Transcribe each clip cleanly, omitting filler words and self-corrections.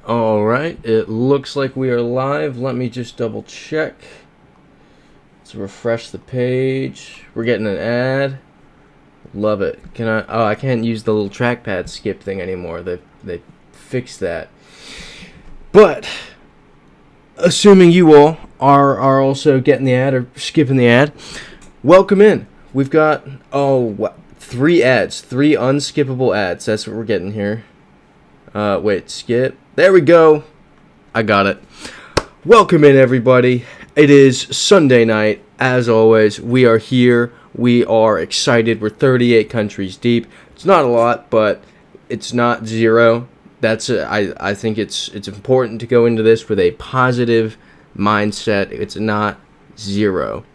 Alright, it looks like we are live. Let me just double check. Let's refresh the page. We're getting an ad. Love it. Can I? Oh, I can't use the little trackpad skip thing anymore. They fixed that. But assuming you all are also getting the ad or skipping the ad, welcome in. We've got 3 ads, 3 unskippable ads. That's what we're getting here. Wait, skip. There we go. I got it. Welcome in, everybody. It is Sunday night. As always, we are here. We are excited. We're 38 countries deep. It's not a lot, but it's not zero. I think it's important to go into this with a positive mindset. It's not zero.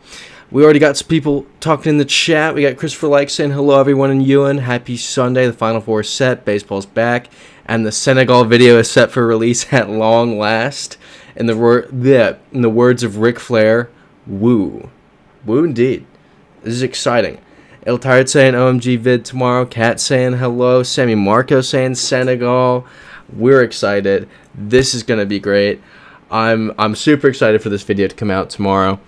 We already got some people talking in the chat. We got Christopher Like saying hello, everyone in Ewan. Happy Sunday. The Final Four is set. Baseball's back. And the Senegal video is set for release at long last. In the words of Ric Flair, woo. Woo indeed. This is exciting. El Tired saying OMG vid tomorrow. Kat saying hello. Sammy Marco saying Senegal. We're excited. This is going to be great. I'm super excited for this video to come out tomorrow.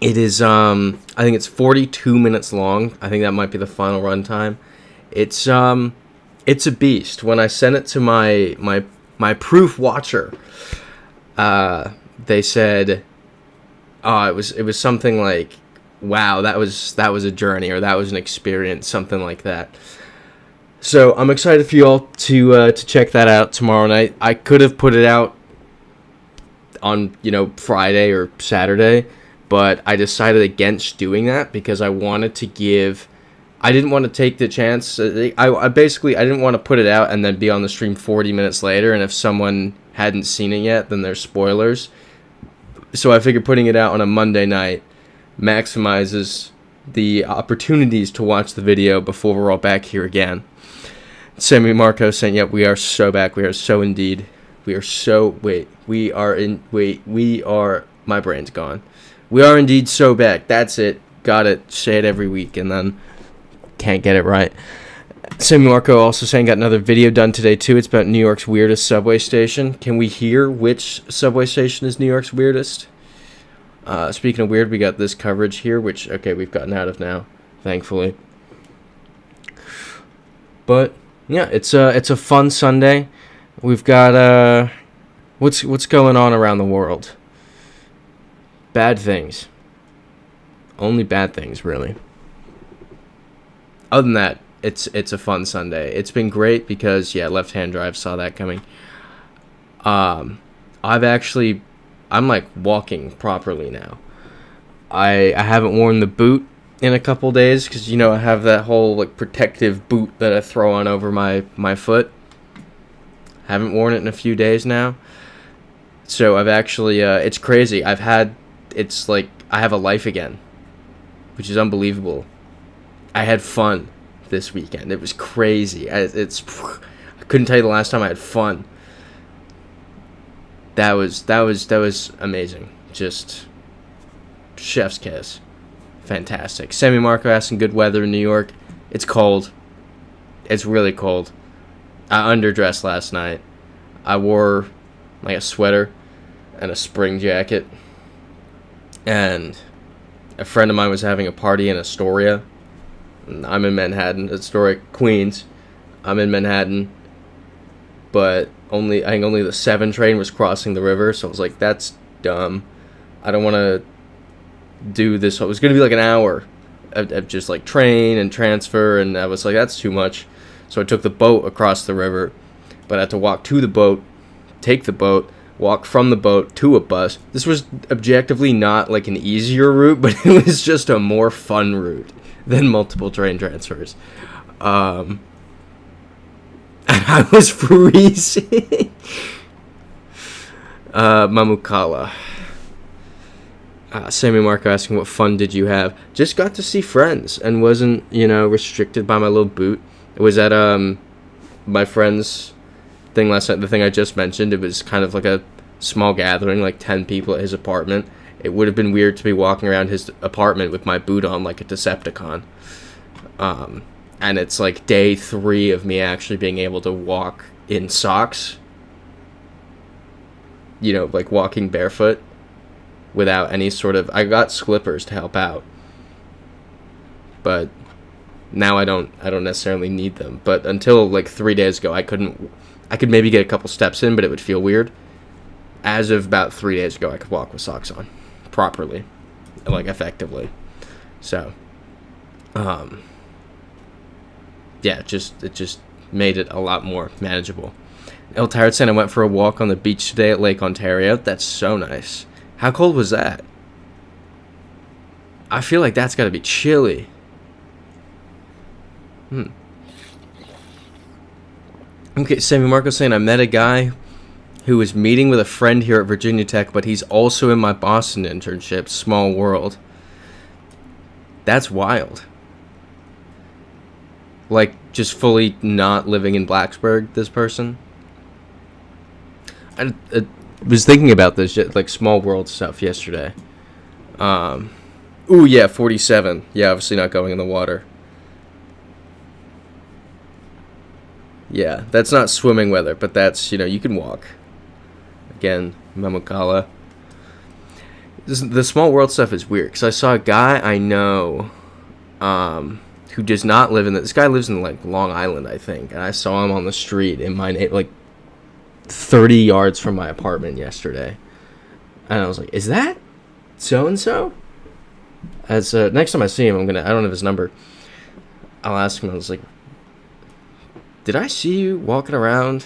It is, I think it's 42 minutes long. I think that might be the final runtime. It's a beast. When I sent it to my proof watcher, they said, it was something like, wow, that was a journey, or that was an experience, something like that. So I'm excited for you all to check that out tomorrow night. I could have put it out on Friday or Saturday, but I decided against doing that because I didn't want to take the chance. I didn't want to put it out and then be on the stream 40 minutes later, and if someone hadn't seen it yet, then there's spoilers. So I figured putting it out on a Monday night maximizes the opportunities to watch the video before we're all back here again. Sammy Marco saying, yep, we are so back. We are so indeed. My brain's gone. We are indeed so back. That's it. Got it. Say it every week and then can't get it right. Sammy Marco also saying got another video done today too. It's about New York's weirdest subway station. Can we hear which subway station is New York's weirdest? Speaking of weird, we got this coverage here, which we've gotten out of now, thankfully. But yeah, it's a fun Sunday. We've got what's going on around the world? Bad things. Only bad things, really. Other than that, it's a fun Sunday. It's been great because left-hand drive, saw that coming. I'm like walking properly now. I haven't worn the boot in a couple days because I have that whole like protective boot that I throw on over my foot. Haven't worn it in a few days now. So I've actually it's crazy. I have a life again, which is unbelievable. I had fun this weekend. It was crazy. I couldn't tell you the last time I had fun. That was amazing. Just chef's kiss. Fantastic. Sammy Marco asking good weather in New York. It's cold. It's really cold. I underdressed last night. I wore like a sweater and a spring jacket. And a friend of mine was having a party in Astoria. I'm in Manhattan, Astoria, Queens. I'm in Manhattan, but I think only the 7 train was crossing the river, so I was like, that's dumb. I don't want to do this. So it was going to be like an hour of just like train and transfer, and I was like, that's too much. So I took the boat across the river, but I had to walk to the boat, take the boat, walk from the boat to a bus. This was objectively not like an easier route, but it was just a more fun route than multiple train transfers. And I was freezing. Mamukala. Sammy Marco asking what fun did you have? Just got to see friends and wasn't, restricted by my little boot. It was at my friend's thing last night, the thing I just mentioned. It was kind of like a small gathering, like 10 people at his apartment. It would have been weird to be walking around his apartment with my boot on like a Decepticon. And it's like day 3 of me actually being able to walk in socks you know, like walking barefoot without any sort of... I got slippers to help out, but now I don't necessarily need them. But until like 3 days ago, I could maybe get a couple steps in, but it would feel weird. As of about 3 days ago, I could walk with socks on properly, like effectively. So, yeah, it just made it a lot more manageable. El Tired saying I went for a walk on the beach today at Lake Ontario. That's so nice. How cold was that? I feel like that's got to be chilly. Okay, Sammy Marco saying I met a guy who was meeting with a friend here at Virginia Tech, but he's also in my Boston internship. Small world. That's wild. Like, just fully not living in Blacksburg, this person? I was thinking about this, like, small world stuff yesterday. Ooh, yeah, 47. Yeah, obviously not going in the water. Yeah, that's not swimming weather, but that's, you know, you can walk. Again, Mamukala. The small world stuff is weird, because I saw a guy I know who does not live in... This guy lives in, like, Long Island, I think, and I saw him on the street in my... like, 30 yards from my apartment yesterday. And I was like, is that so-and-so? As next time I see him, I don't have his number. I'll ask him. I was like, did I see you walking around,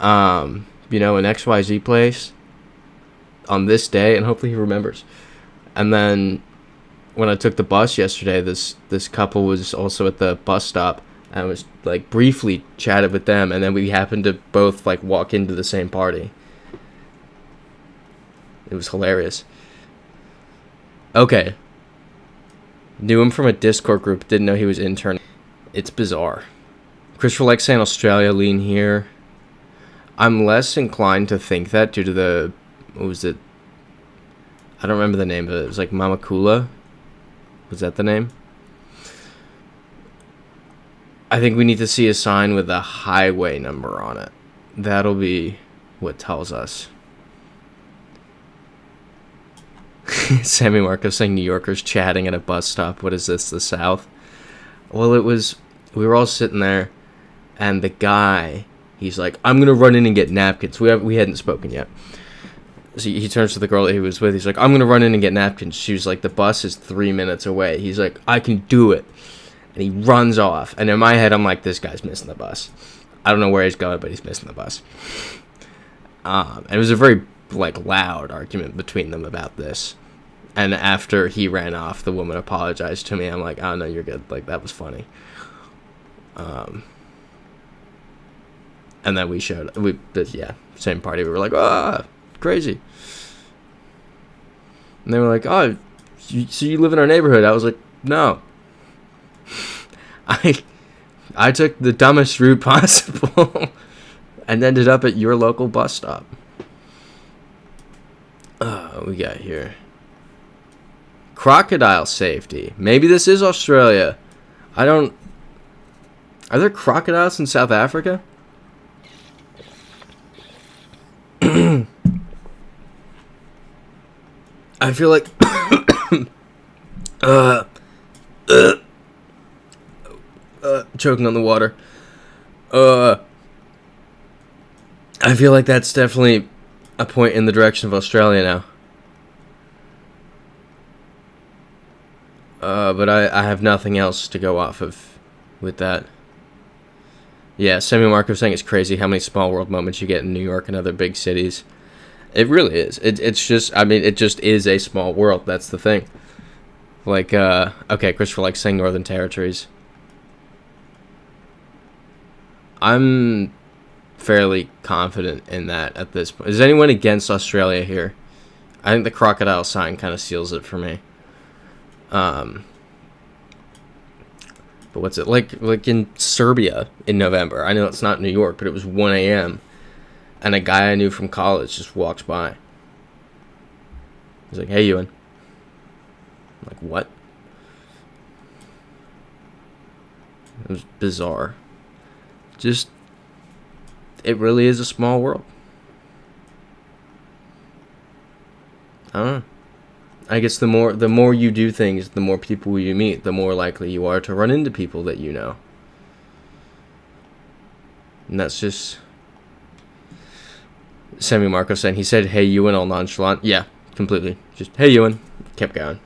you know, in XYZ place on this day? And hopefully he remembers. And then when I took the bus yesterday, this couple was also at the bus stop. I was, like, briefly chatted with them, and then we happened to both, like, walk into the same party. It was hilarious. Okay. Knew him from a Discord group, didn't know he was interning. It's bizarre. Christopher likes saying Australia, lean here. I'm less inclined to think that due to the... What was it? I don't remember the name of it. It was, like, Mamakula. Was that the name? I think we need to see a sign with a highway number on it. That'll be what tells us. Sammy Marco saying New Yorkers chatting at a bus stop. What is this, the South? Well, it was... We were all sitting there, and the guy, he's like, I'm going to run in and get napkins. We hadn't spoken yet. So he turns to the girl that he was with. He's like, I'm going to run in and get napkins. She was like, the bus is 3 minutes away. He's like, I can do it. And he runs off. And in my head, I'm like, this guy's missing the bus. I don't know where he's going, but he's missing the bus. And it was a very, like, loud argument between them about this. And after he ran off, the woman apologized to me. I'm like, oh, no, you're good. Like, that was funny. And then we showed... same party. We were like, crazy. And they were like, oh, so you live in our neighborhood? I was like, no. I took the dumbest route possible and ended up at your local bus stop. We got here. Crocodile safety. Maybe this is Australia. Are there crocodiles in South Africa? I feel like... choking on the water. I feel like that's definitely a point in the direction of Australia now. But I have nothing else to go off of with that. Yeah, Sammy Marco saying it's crazy how many small world moments you get in New York and other big cities. It really is. It's just, I mean, it just is a small world. That's the thing. Like, okay, Christopher likes saying Northern Territories. I'm fairly confident in that at this point. Is anyone against Australia here? I think the crocodile sign kind of seals it for me. But what's it like in Serbia in November? I know it's not New York, but it was 1 a.m. and a guy I knew from college just walks by. He's like, "Hey, Ewan." I'm like, what? It was bizarre. Just, it really is a small world. don't know. I guess the more you do things, the more people you meet, the more likely you are to run into people that you know. And that's just Sammy Marco saying, he said, "Hey, Ewan," all nonchalant. Yeah, completely. Just, "Hey, Ewan." Kept going.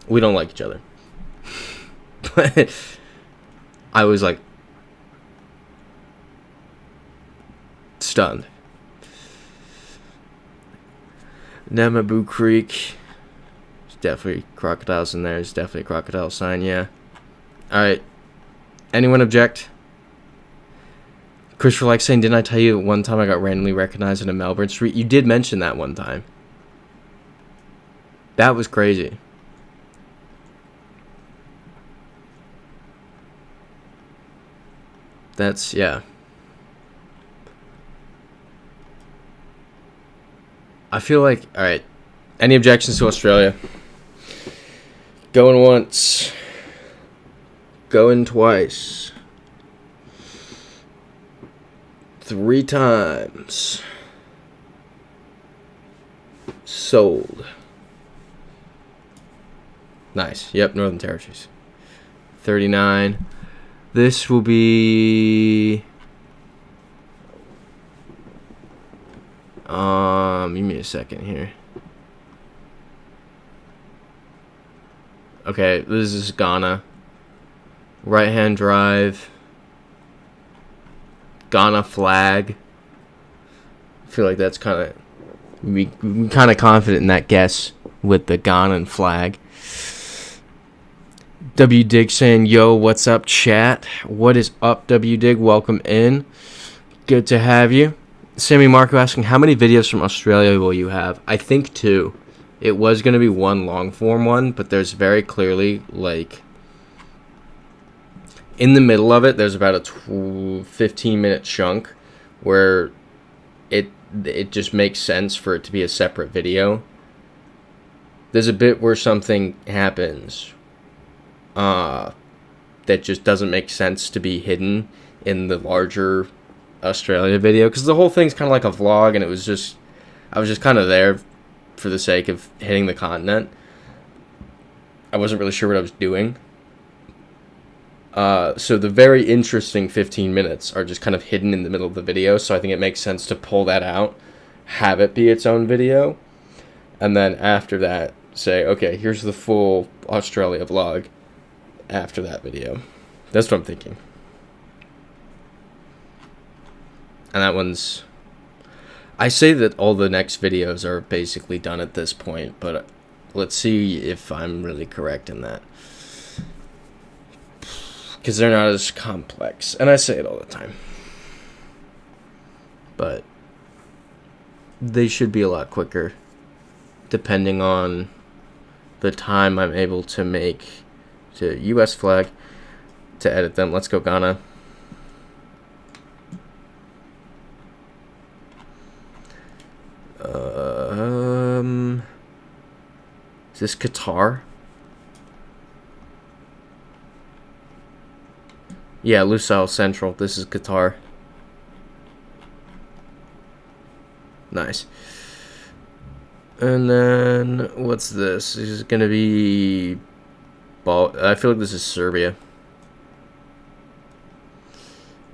We don't like each other. But I was like stunned. Namabu Creek. There's definitely crocodiles in there. There's definitely a crocodile sign, yeah. Alright. Anyone object? Christopher likes saying, "Didn't I tell you one time I got randomly recognized in a Melbourne street?" You did mention that one time. That was crazy. That's, yeah. I feel like, alright. Any objections to Australia? Going once. Going twice. 3 times. Sold. Nice. Yep, Northern Territories. 39. This will be... give me a second here. Okay, this is Ghana. Right-hand drive. Ghana flag. I feel like that's kind of... we're kind of confident in that guess with the Ghanan flag. W Dig saying, "Yo, what's up, chat?" What is up, W Dig? Welcome in. Good to have you. Sammy Marco asking, "How many videos from Australia will you have?" I think 2. It was going to be one long form one, but there's very clearly, like, in the middle of it, there's about a 15-minute chunk where it just makes sense for it to be a separate video. There's a bit where something happens that just doesn't make sense to be hidden in the larger Australia video, because the whole thing's kind of like a vlog, and I was just kind of there for the sake of hitting the continent. I wasn't really sure what I was doing. So the very interesting 15 minutes are just kind of hidden in the middle of the video, so I think it makes sense to pull that out, have it be its own video, and then after that say, okay, here's the full Australia vlog after that video. That's what I'm thinking. And that one's... I say that all the next videos are basically done at this point, but let's see if I'm really correct in that. Because they're not as complex. And I say it all the time. But they should be a lot quicker, depending on the time I'm able to make to US flag to edit them. Let's go Ghana. Is this Qatar? Yeah, Lusail Central. This is Qatar. Nice. And then, what's this? This is going to be... I feel like this is Serbia.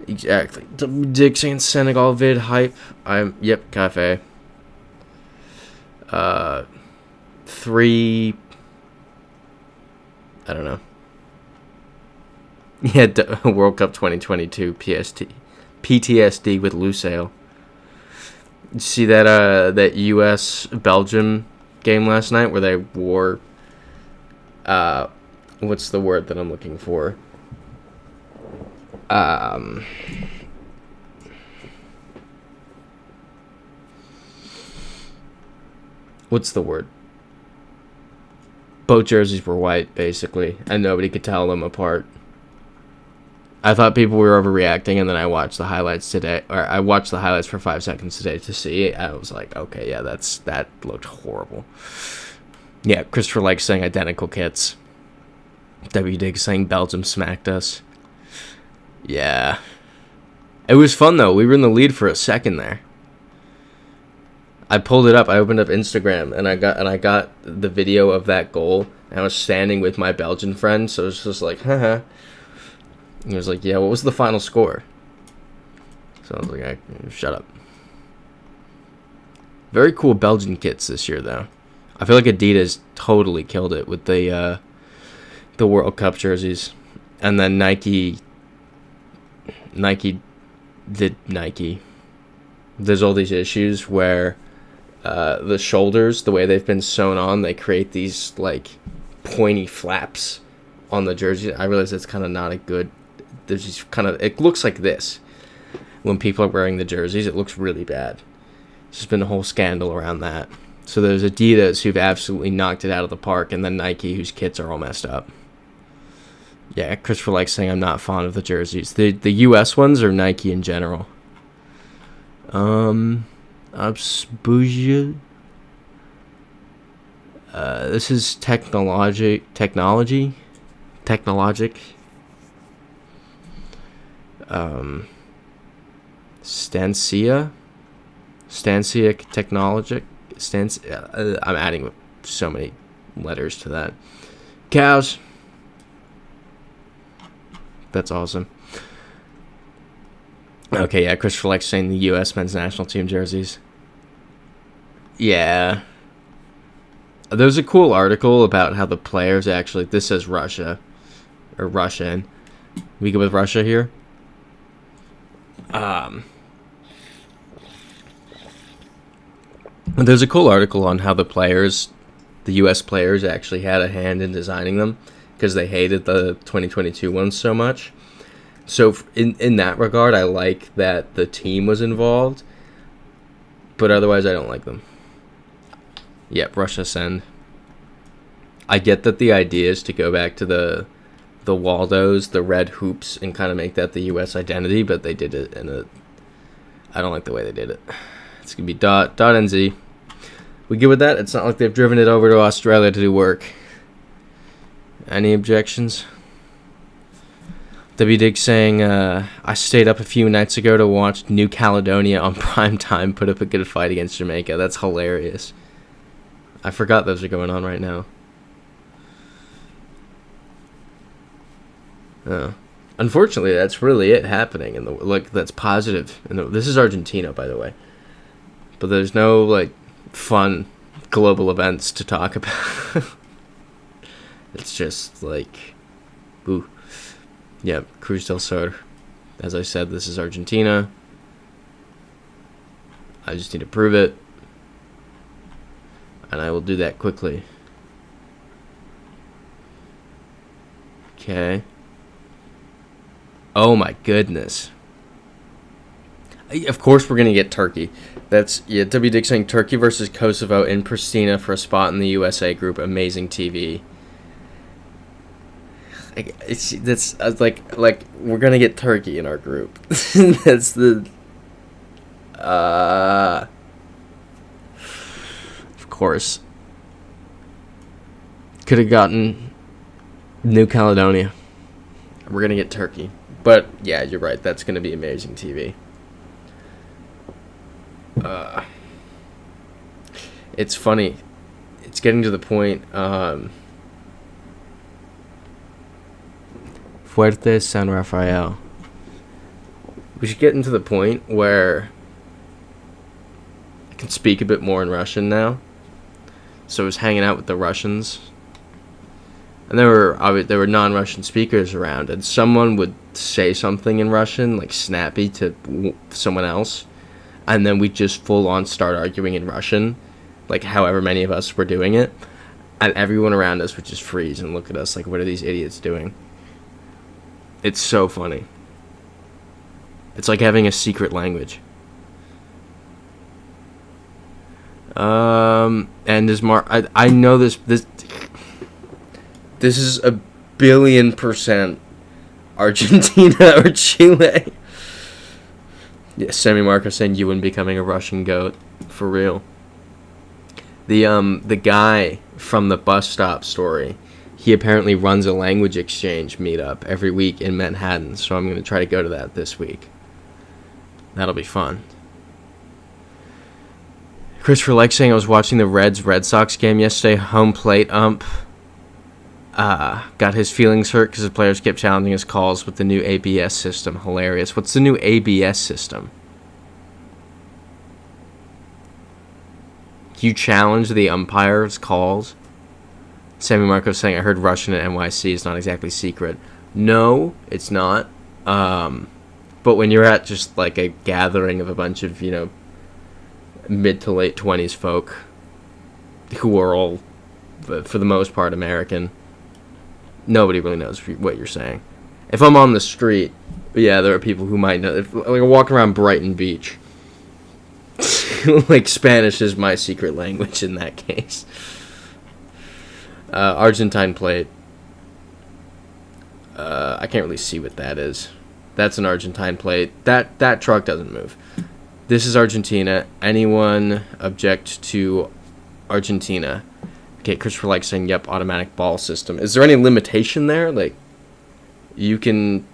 Exactly. Dick saying Senegal vid hype. Yep, cafe. 3... I don't know. Yeah, World Cup 2022 PTSD with Lusail. You see that that US Belgium game last night where they wore what's the word that I'm looking for? What's the word? Both jerseys were white, basically, and nobody could tell them apart. I thought people were overreacting, and then I watched the highlights today, or I watched the highlights for 5 seconds today to see it. I was like, okay, yeah, that looked horrible. Yeah, Christopher likes saying identical kits. W Dig saying Belgium smacked us. Yeah. It was fun, though. We were in the lead for a second there. I pulled it up. I opened up Instagram and I got the video of that goal. And I was standing with my Belgian friend, so it was just like, haha. And he was like, yeah, what was the final score? So I was like, shut up. Very cool Belgian kits this year, though. I feel like Adidas totally killed it with the World Cup jerseys, and then Nike did Nike. There's all these issues where the shoulders, the way they've been sewn on, they create these like pointy flaps on the jersey. I realize it's kind of not a good. There's these kind of. It looks like this when people are wearing the jerseys. It looks really bad. There's been a whole scandal around that. So there's Adidas who've absolutely knocked it out of the park, and then Nike whose kits are all messed up. Yeah, Christopher likes saying I'm not fond of the jerseys. The US ones or Nike in general? Absbuja. This is technologic. Stancia Technologic. I'm adding so many letters to that. Cows. That's awesome. Okay, yeah, Christopher likes saying the U.S. men's national team jerseys. Yeah. There's a cool article about how the players actually... This says Russia. Or Russian. We go with Russia here. There's a cool article on how the U.S. players actually had a hand in designing them because they hated the 2022 ones so much. So in that regard, I like that the team was involved, but otherwise I don't like them. Yep, Russia send. I get that the idea is to go back to the Waldos, the red hoops, and kind of make that the U.S. identity, but they did it in a... I don't like the way they did it. It's going to be .nz. We good with that? It's not like they've driven it over to Australia to do work. Any objections? W. Dig saying, I stayed up a few nights ago to watch New Caledonia on prime time put up a good fight against Jamaica. That's hilarious. I forgot those are going on right now. Unfortunately, that's really it happening. That's positive. This is Argentina, by the way. But there's no, like, fun global events to talk about. It's just, like, ooh. Yeah, Cruz del Sur. As I said, this is Argentina. I just need to prove it. And I will do that quickly. Okay. Oh my goodness. Of course we're going to get Turkey. That's, yeah, W. Dick saying Turkey versus Kosovo in Pristina for a spot in the USA group. Amazing TV. That's like we're going to get Turkey in our group. That's the... Of course. Could have gotten New Caledonia. We're going to get Turkey. But, yeah, you're right. That's going to be amazing TV. It's funny. It's getting to the point. Fuerte San Rafael. We should get into the point where I can speak a bit more in Russian now. So I was hanging out with the Russians. And there were non-Russian speakers around, and someone would say something in Russian, like snappy to someone else, and then we'd just full-on start arguing in Russian, like however many of us were doing it, and everyone around us would just freeze and look at us like, what are these idiots doing? It's so funny. It's like having a secret language. And is I know this is 1,000,000,000% Argentina or Chile. Yeah, Sammy Marco saying Ewan becoming a Russian goat. For real. The guy from the bus stop story, he apparently runs a language exchange meetup every week in Manhattan, so I'm going to try to go to that this week. That'll be fun. Christopher Like saying I was watching the Red Sox game yesterday. Home plate ump got his feelings hurt because the players kept challenging his calls with the new ABS system. Hilarious. What's the new ABS system? You challenge the umpire's calls? Sammy Marco saying I heard Russian at NYC is not exactly secret. No, it's not. But when you're at just like a gathering of a bunch of, you know, mid to late 20s folk who are all, for the most part, American, nobody really knows what you're saying. If I'm on the street, yeah, there are people who might know. If like, I walk around Brighton Beach, like, Spanish is my secret language in that case. Argentine plate. I can't really see what that is. That's an Argentine plate. That truck doesn't move. This is Argentina. Anyone object to Argentina? Okay, Christopher Like saying, yep, automatic ball system. Is there any limitation there? Like, you can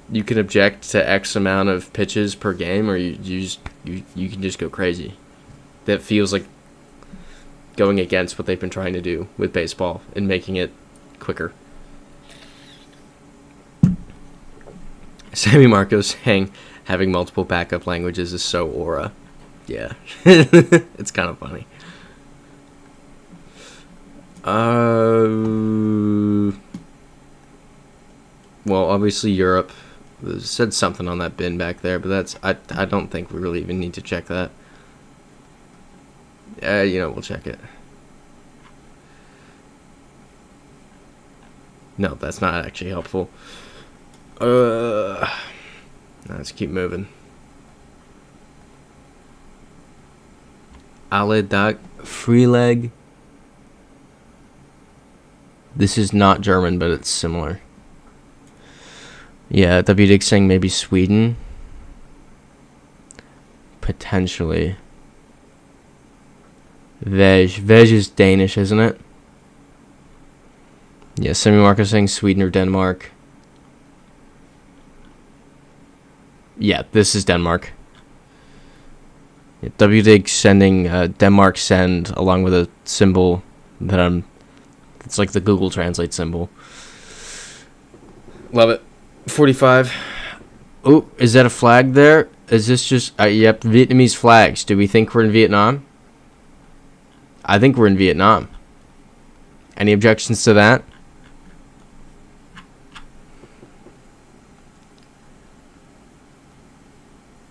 object to X amount of pitches per game, or you can just go crazy. That feels like going against what they've been trying to do with baseball and making it quicker. Sammy Marco saying having multiple backup languages is so aura. Yeah. It's kind of funny. Well, obviously Europe. It said something on that bin back there, but that's I don't think we really even need to check that. You know, we'll check it. No, that's not actually helpful. Let's keep moving. Ale Dag Freeleg. This is not German, but it's similar. Yeah, W Dig saying maybe Sweden. Potentially. Vej is Danish, isn't it? Yeah, Semi Marco saying Sweden or Denmark. Yeah, this is Denmark. Yeah, WDig sending Denmark send along with a symbol that it's like the Google Translate symbol. Love it. 45. Oh, is that a flag there? Is this just yep, Vietnamese flags. Do we think we're in Vietnam? I think we're in Vietnam. Any objections to that?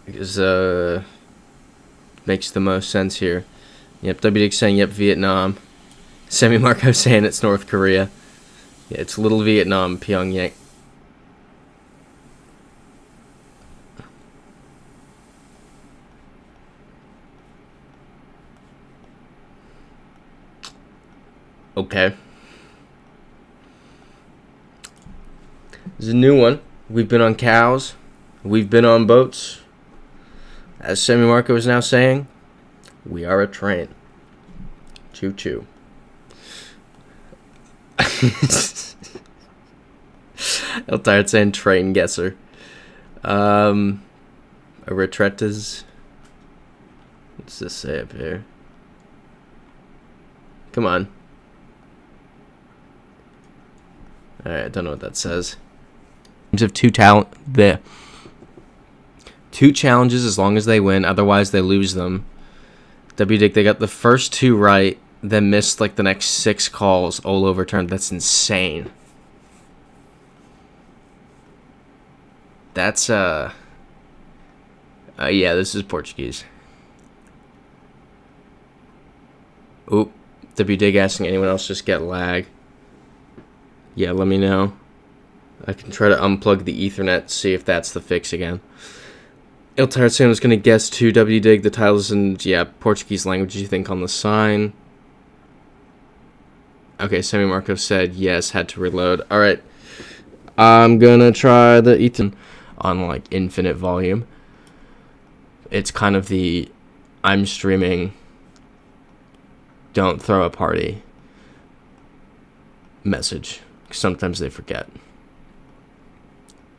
Because makes the most sense here. Yep, WDig saying yep, Vietnam. Semi Marco saying it's North Korea. Yeah, it's Little Vietnam, Pyongyang. Okay. This is a new one. We've been on cows. We've been on boats. As Semi Marco is now saying, we are a train. Choo choo. El Tired saying train guesser. A retretas. What's this say up here? Come on. Alright, I don't know what that says. Of two challenges as long as they win, otherwise they lose them. WDick, they got the first two right, then missed like the next 6 calls, all overturned. That's insane. That's yeah, this is Portuguese. Oop, WDig asking anyone else just get lag. Yeah, let me know. I can try to unplug the Ethernet, see if that's the fix again. Il Tarzan was going to guess too. WDig, the titles in, yeah, Portuguese language, you think on the sign. Okay, Semi Marco said yes, had to reload. Alright. I'm going to try the Ethernet on like infinite volume. It's kind of the I'm streaming, don't throw a party message. Sometimes they forget.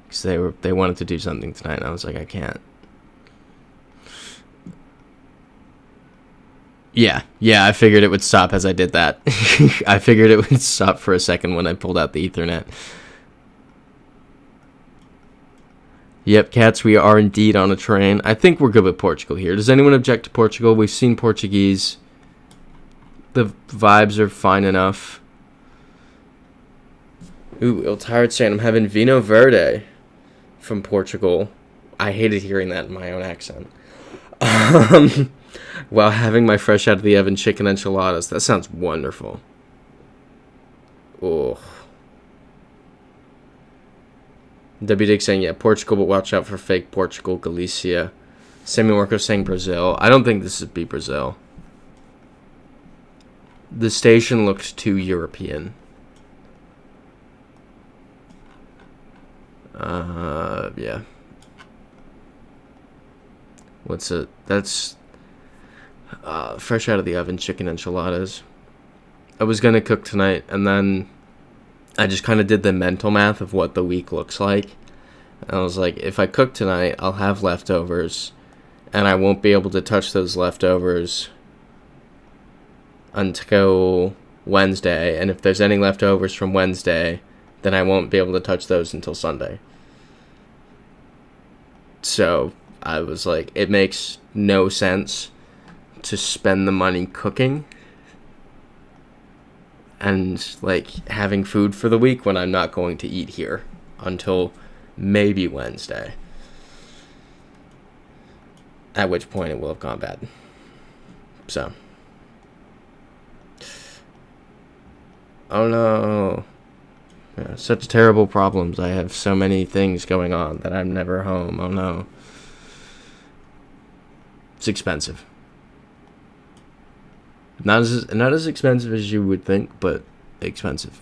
Because they wanted to do something tonight, and I was like, I can't. Yeah, I figured it would stop as I did that. I figured it would stop for a second when I pulled out the Ethernet. Yep, cats, we are indeed on a train. I think we're good with Portugal here. Does anyone object to Portugal? We've seen Portuguese. The vibes are fine enough. Ooh, Il Tired saying I'm having Vino Verde from Portugal. I hated hearing that in my own accent. While having my fresh out of the oven chicken enchiladas. That sounds wonderful. Oh. W Dick saying, yeah, Portugal, but watch out for fake Portugal, Galicia. Sammy Marco saying Brazil. I don't think this would be Brazil. The station looked too European. Yeah. What's it? That's fresh out of the oven chicken enchiladas. I was gonna cook tonight, and then I just kind of did the mental math of what the week looks like. And I was like, if I cook tonight, I'll have leftovers, and I won't be able to touch those leftovers until Wednesday. And if there's any leftovers from Wednesday, then I won't be able to touch those until Sunday. So I was like, it makes no sense to spend the money cooking and like having food for the week when I'm not going to eat here until maybe Wednesday, at which point it will have gone bad. So, oh no, yeah, such terrible problems. I have so many things going on that I'm never home. Oh no, it's expensive. Not as expensive as you would think, but expensive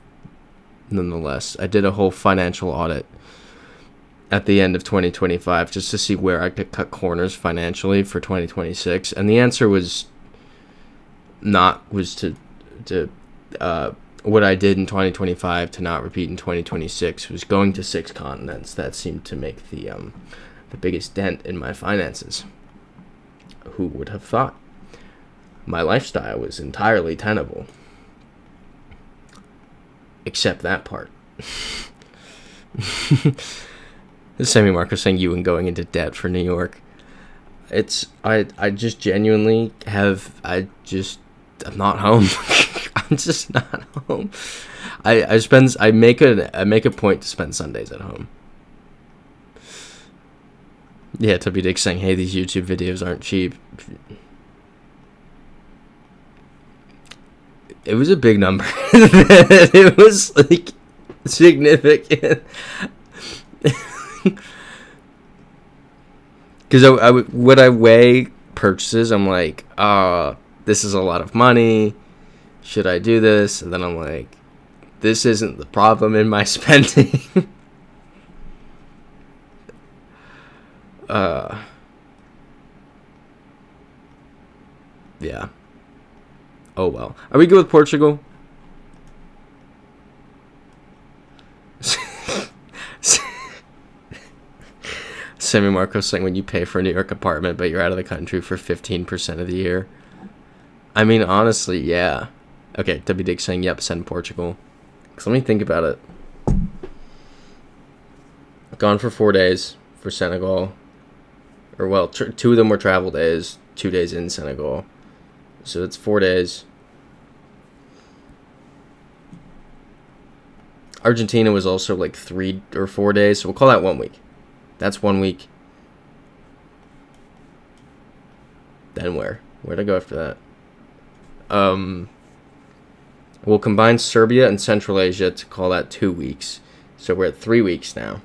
nonetheless. I did a whole financial audit at the end of 2025 just to see where I could cut corners financially for 2026, and the answer was to what I did in 2025 to not repeat in 2026 was going to 6 continents. That seemed to make the biggest dent in my finances. Who would have thought? My lifestyle was entirely tenable. Except that part. Sammy Marco saying you and going into debt for New York. I just genuinely I'm not home. I'm just not home. I make a point to spend Sundays at home. Yeah, Toby Dick saying, hey, these YouTube videos aren't cheap. It was a big number. It was like significant. Because when I weigh purchases, I'm like, this is a lot of money. Should I do this? And then I'm like, this isn't the problem in my spending. Yeah. Oh well. Are we good with Portugal? Sammy Marcos saying when you pay for a New York apartment but you're out of the country for 15% of the year. I mean, honestly, yeah. Okay, W Dick saying yep, send Portugal. Because let me think about it. Gone for 4 days for Senegal. Or well, 2 of them were travel days. 2 days in Senegal. So it's 4 days. Argentina was also like 3 or 4 days, so we'll call that 1 week. That's 1 week. Then where? Where'd I go after that? We'll combine Serbia and Central Asia to call that 2 weeks. So we're at 3 weeks now.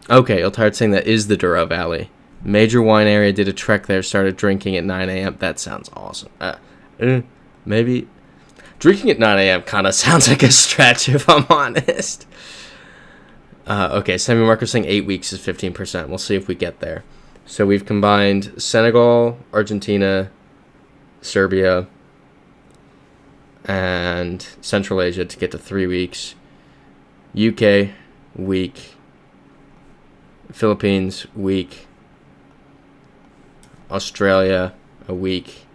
Okay, El Tired saying that is the Douro Valley. Major wine area, did a trek there, started drinking at 9 a.m. That sounds awesome. Maybe. Drinking at 9 a.m. kind of sounds like a stretch, if I'm honest. Okay, Sammy Marco saying 8 weeks is 15%. We'll see if we get there. So we've combined Senegal, Argentina, Serbia, and Central Asia to get to 3 weeks. UK, week. Philippines, week. Australia a week.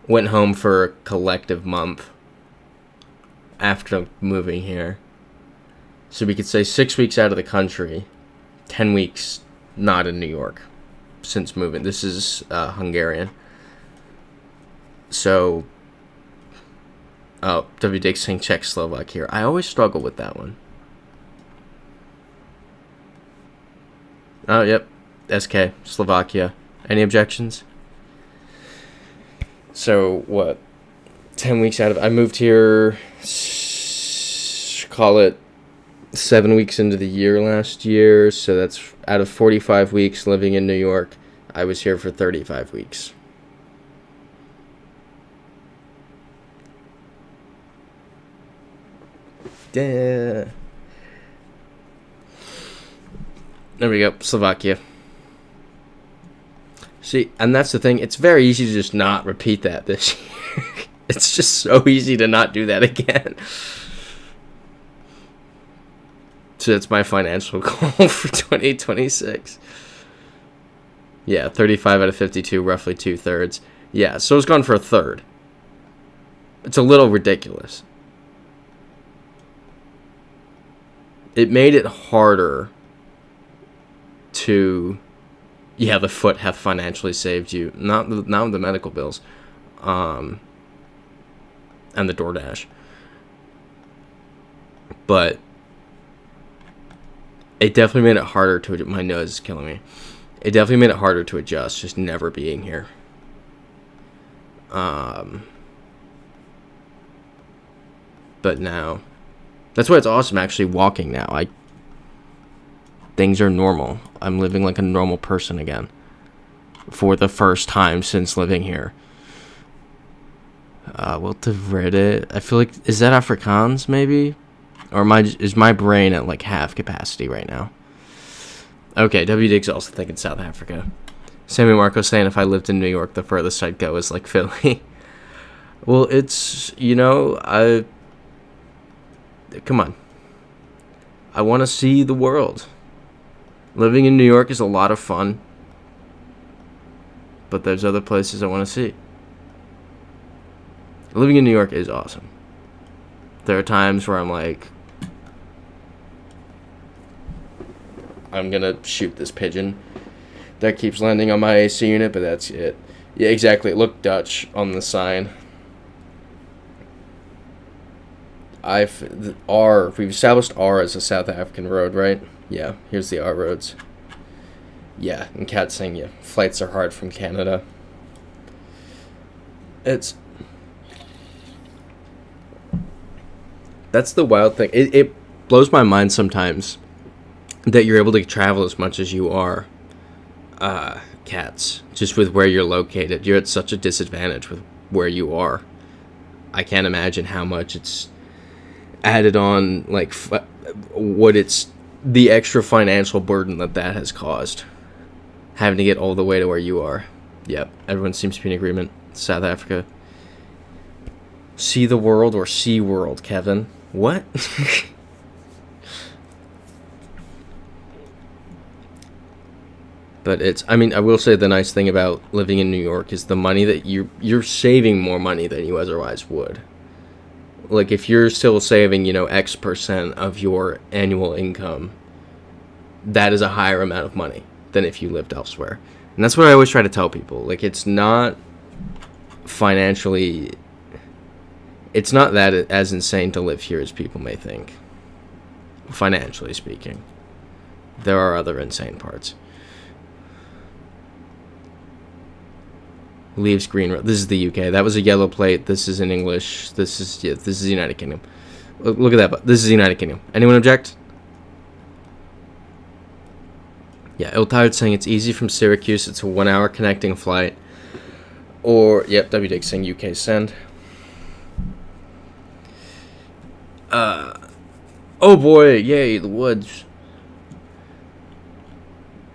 Went home for a collective month after moving here. So we could say 6 weeks out of the country, 10 weeks not in New York since moving. This is Hungarian. So, oh, W. Dick saying Czechoslovak here. I always struggle with that one. Oh, yep. SK, Slovakia. Any objections? So, what? 10 weeks out of... I moved here, call it 7 weeks into the year last year. So that's out of 45 weeks living in New York. I was here for 35 weeks. Yeah. There we go, Slovakia. See, and that's the thing. It's very easy to just not repeat that this year. It's just so easy to not do that again. So that's my financial goal for 2026. Yeah, 35 out of 52, roughly 2/3. Yeah, so it's gone for a third. It's a little ridiculous. It made it harder to... Yeah, the foot hath financially saved you. Not the medical bills. And the DoorDash. But it definitely made it harder to... My nose is killing me. It definitely made it harder to adjust, just never being here. But now... That's why it's awesome actually walking now. Things are normal. I'm living like a normal person again. For the first time since living here. What to Reddit? I feel like... Is that Afrikaans, maybe? Or is my brain at like half capacity right now? Okay, W. Diggs also thinking South Africa. Sammy Marco saying if I lived in New York, the furthest I'd go is like Philly. Well, it's... You know, come on. I want to see the world. Living in New York is a lot of fun. But there's other places I want to see. Living in New York is awesome. There are times where I'm like... I'm going to shoot this pigeon that keeps landing on my AC unit, but that's it. Yeah, exactly. It looked Dutch on the sign. We've established R as a South African road, right? Yeah, here's the R roads. Yeah, and Kat saying, yeah, flights are hard from Canada. That's the wild thing. It blows my mind sometimes that you're able to travel as much as you are, Cats, just with where you're located. You're at such a disadvantage with where you are. I can't imagine how much it's added on, like, what it's, the extra financial burden that has caused. Having to get all the way to where you are. Yep, everyone seems to be in agreement. South Africa. See the world or Sea World, Kevin? What? But it's, I mean, I will say the nice thing about living in New York is the money that you're saving more money than you otherwise would. Like, if you're still saving, you know, X% of your annual income, that is a higher amount of money than if you lived elsewhere. And that's what I always try to tell people. Like, it's not financially... It's not that as insane to live here as people may think. Financially speaking. There are other insane parts. Leaves green road. This is the UK. That was a yellow plate. This is in English. This is the United Kingdom. Look at that. This is the United Kingdom. Anyone object? Yeah, Iltired saying it's easy from Syracuse. It's a 1 hour connecting flight. Or, yep, W. Dick saying UK send. Oh boy, yay, the woods.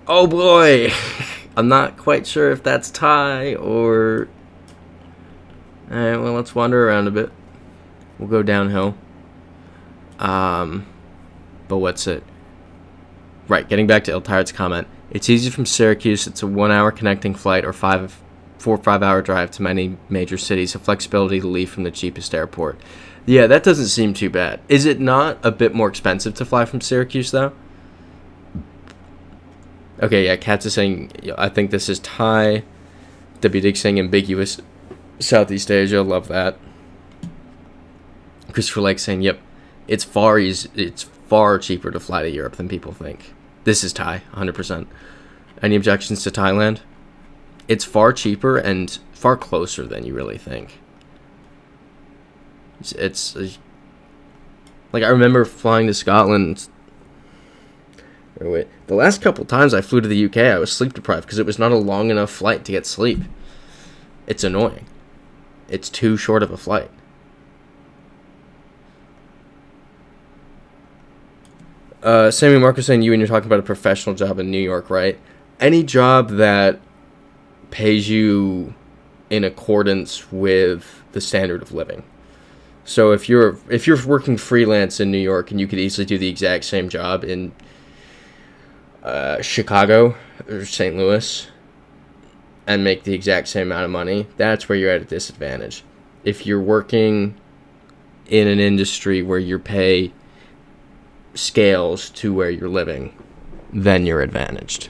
Oh boy. I'm not quite sure if that's Thai or... Alright, well, let's wander around a bit. We'll go downhill. But what's it? Right, getting back to Iltired's comment. It's easy from Syracuse. It's a 1 hour connecting flight or 4 or 5 hour drive to many major cities. A flexibility to leave from the cheapest airport. Yeah, that doesn't seem too bad. Is it not a bit more expensive to fly from Syracuse, though? Okay, yeah, Katz is saying, I think this is Thai. W. Dig saying ambiguous Southeast Asia. Love that. Christopher Lake saying, yep, it's far cheaper to fly to Europe than people think. This is Thai, 100%. Any objections to Thailand? It's far cheaper and far closer than you really think. It's like, I remember flying to Scotland. Wait, the last couple times I flew to the UK, I was sleep deprived because it was not a long enough flight to get sleep. It's annoying. It's too short of a flight. Sammy Marcus saying, you and you're talking about a professional job in New York, right? Any job that pays you in accordance with the standard of living. So if you're working freelance in New York and you could easily do the exact same job in Chicago or St. Louis and make the exact same amount of money, that's where you're at a disadvantage. If you're working in an industry where your pay scales to where you're living, then you're advantaged.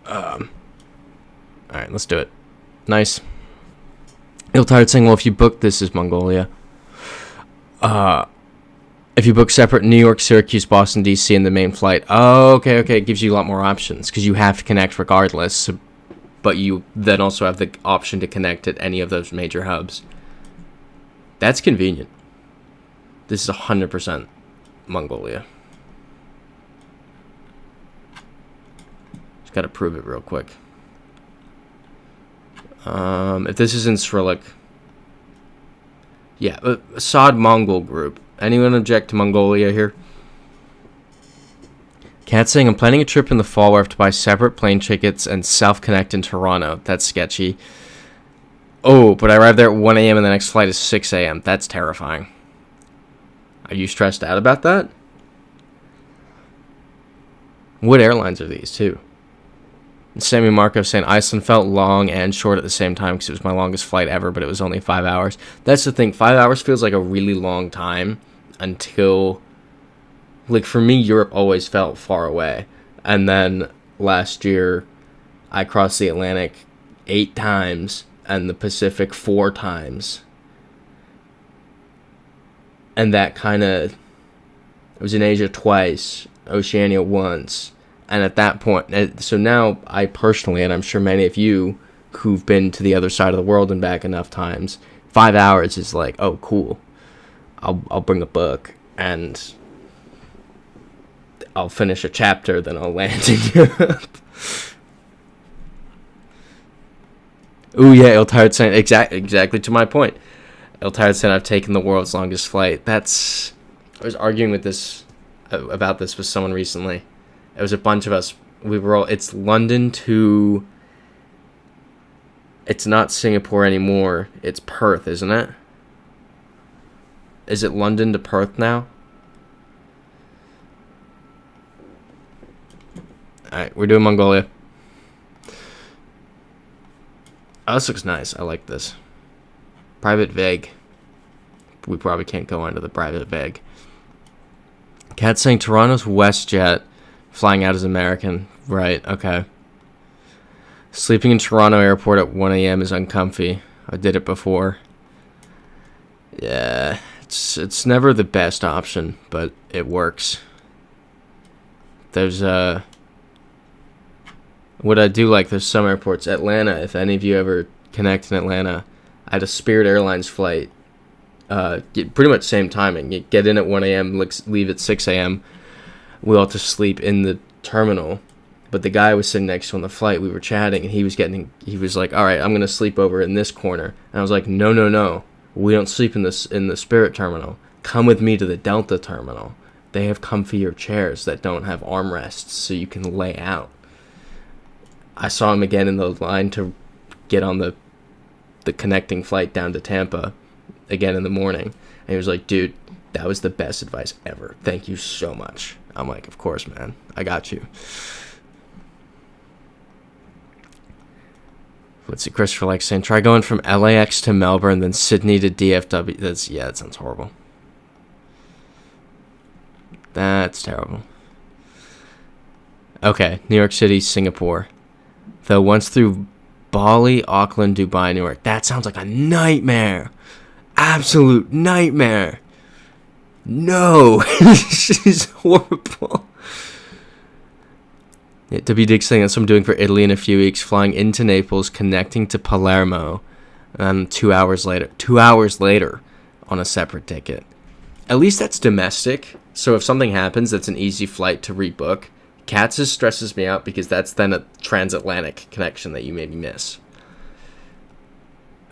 Alright, let's do it. Nice. Iltired saying, well, if you book, this is Mongolia. If you book separate New York, Syracuse, Boston, DC, and the main flight, okay, it gives you a lot more options because you have to connect regardless, but you then also have the option to connect at any of those major hubs. That's convenient. This is 100% Mongolia. Just gotta prove it real quick. If this is in Cyrillic, yeah, Assad Mongol group. Anyone object to Mongolia here? Cat saying, I'm planning a trip in the fall where I have to buy separate plane tickets and self-connect in Toronto. That's sketchy. Oh, but I arrive there at 1 a.m. and the next flight is 6 a.m. That's terrifying. Are you stressed out about that? What airlines are these, too? And Sammy Markov saying, Iceland felt long and short at the same time because it was my longest flight ever, but it was only 5 hours. That's the thing. 5 hours feels like a really long time until, like, for me, Europe always felt far away. And then last year, I crossed the Atlantic 8 times and the Pacific 4 times. And that kind of, I was in Asia twice, Oceania once. And at that point, so now I personally, and I'm sure many of you who've been to the other side of the world and back enough times, 5 hours is like, oh, cool. I'll bring a book and I'll finish a chapter, then I'll land in Europe. Ooh, yeah, Iltired saying, exactly to my point. Iltired saying, I've taken the world's longest flight. I was arguing about this with someone recently. It was a bunch of us. We were all, it's London to, it's not Singapore anymore. It's Perth, isn't it? Is it London to Perth now? Alright, we're doing Mongolia. Oh, this looks nice. I like this. Private Veg. We probably can't go onto the private Veg. Cat saying Toronto's WestJet. Flying out as American. Right, okay. Sleeping in Toronto airport at 1 a.m. is uncomfy. I did it before. Yeah, it's never the best option, but it works. There's what I do like, there's some airports. Atlanta, if any of you ever connect in Atlanta, I had a Spirit Airlines flight. Pretty much same timing. You get in at 1 a.m., leave at 6 a.m., we all just sleep in the terminal, but the guy was sitting next to on the flight. We were chatting, and he was like, all right, I'm going to sleep over in this corner. And I was like, no. We don't sleep in the Spirit terminal. Come with me to the Delta terminal. They have comfier chairs that don't have armrests, so you can lay out. I saw him again in the line to get on the connecting flight down to Tampa again in the morning. And he was like, dude, that was the best advice ever. Thank you so much. I'm like, of course, man. I got you. What's it, Christopher like saying? Try going from LAX to Melbourne, then Sydney to DFW. That sounds horrible. That's terrible. Okay, New York City, Singapore. Though once through Bali, Auckland, Dubai, Newark. That sounds like a nightmare. Absolute nightmare. No. This is horrible. Yeah, W. Dick saying that's what I'm doing for Italy in a few weeks. Flying into Naples, connecting to Palermo. And 2 hours later. 2 hours later on a separate ticket. At least that's domestic. So if something happens, that's an easy flight to rebook. Cats stresses me out because that's then a transatlantic connection that you maybe miss.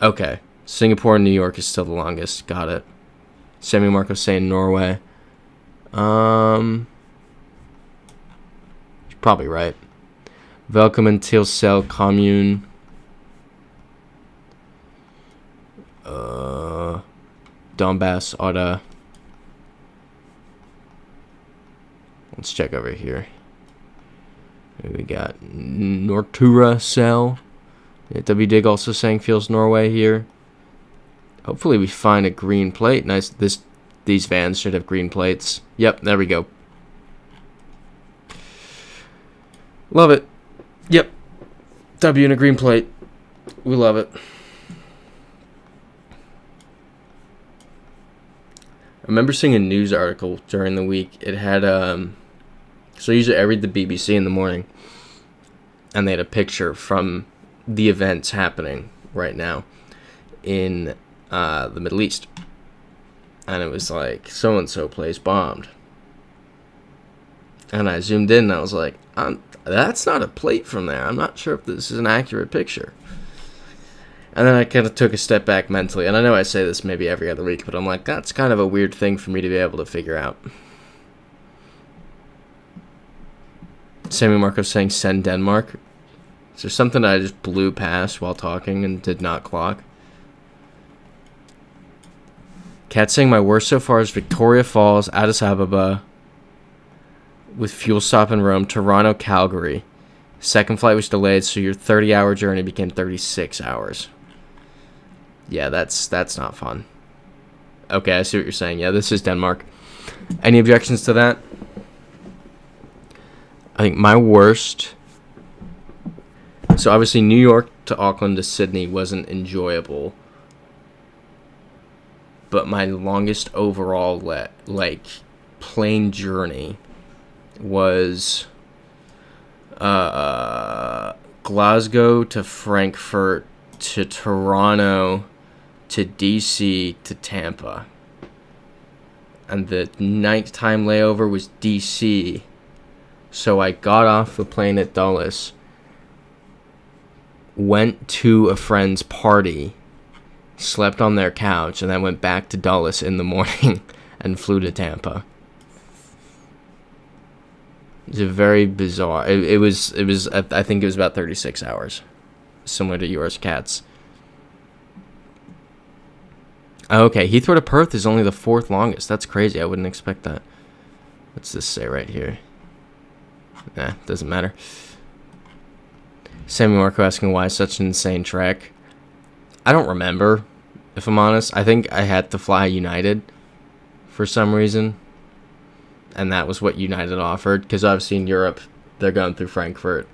Okay. Singapore and New York is still the longest. Got it. Sammy Marco saying Norway. You're probably right. Welcome till Cell Commune. Donbass, Oda. Let's check over here. We got Nortura Cell. W Dig also saying feels Norway here. Hopefully we find a green plate. Nice. These vans should have green plates. Yep, there we go. Love it. Yep. W and a green plate. We love it. I remember seeing a news article during the week. It had so usually I read the BBC in the morning, and they had a picture from the events happening right now in the Middle East. And it was like, so-and-so place bombed. And I zoomed in, and I was like, that's not a plate from there. I'm not sure if this is an accurate picture. And then I kind of took a step back mentally. And I know I say this maybe every other week, but I'm like, that's kind of a weird thing for me to be able to figure out. Sammy Marco saying send Denmark. Is there something I just blew past while talking and did not clock? Cat saying my worst so far is Victoria Falls, Addis Ababa, with fuel stop in Rome, Toronto, Calgary. Second flight was delayed, so your 30-hour journey became 36 hours. Yeah, that's not fun. Okay, I see what you're saying. Yeah, this is Denmark. Any objections to that? I think my worst... So obviously New York to Auckland to Sydney wasn't enjoyable. But my longest overall plane journey was Glasgow to Frankfurt to Toronto to DC to Tampa. And the nighttime layover was DC. So I got off the plane at Dulles, went to a friend's party, slept on their couch, and then went back to Dulles in the morning and flew to Tampa. It's a very bizarre. It was. I think it was about 36 hours, similar to yours, Cats. Okay, Heathrow to Perth is only the 4th longest. That's crazy. I wouldn't expect that. What's this say right here? Doesn't matter. Sammy Marco asking why such an insane trek. I don't remember, if I'm honest. I think I had to fly United for some reason. And that was what United offered. Because obviously in Europe, they're going through Frankfurt.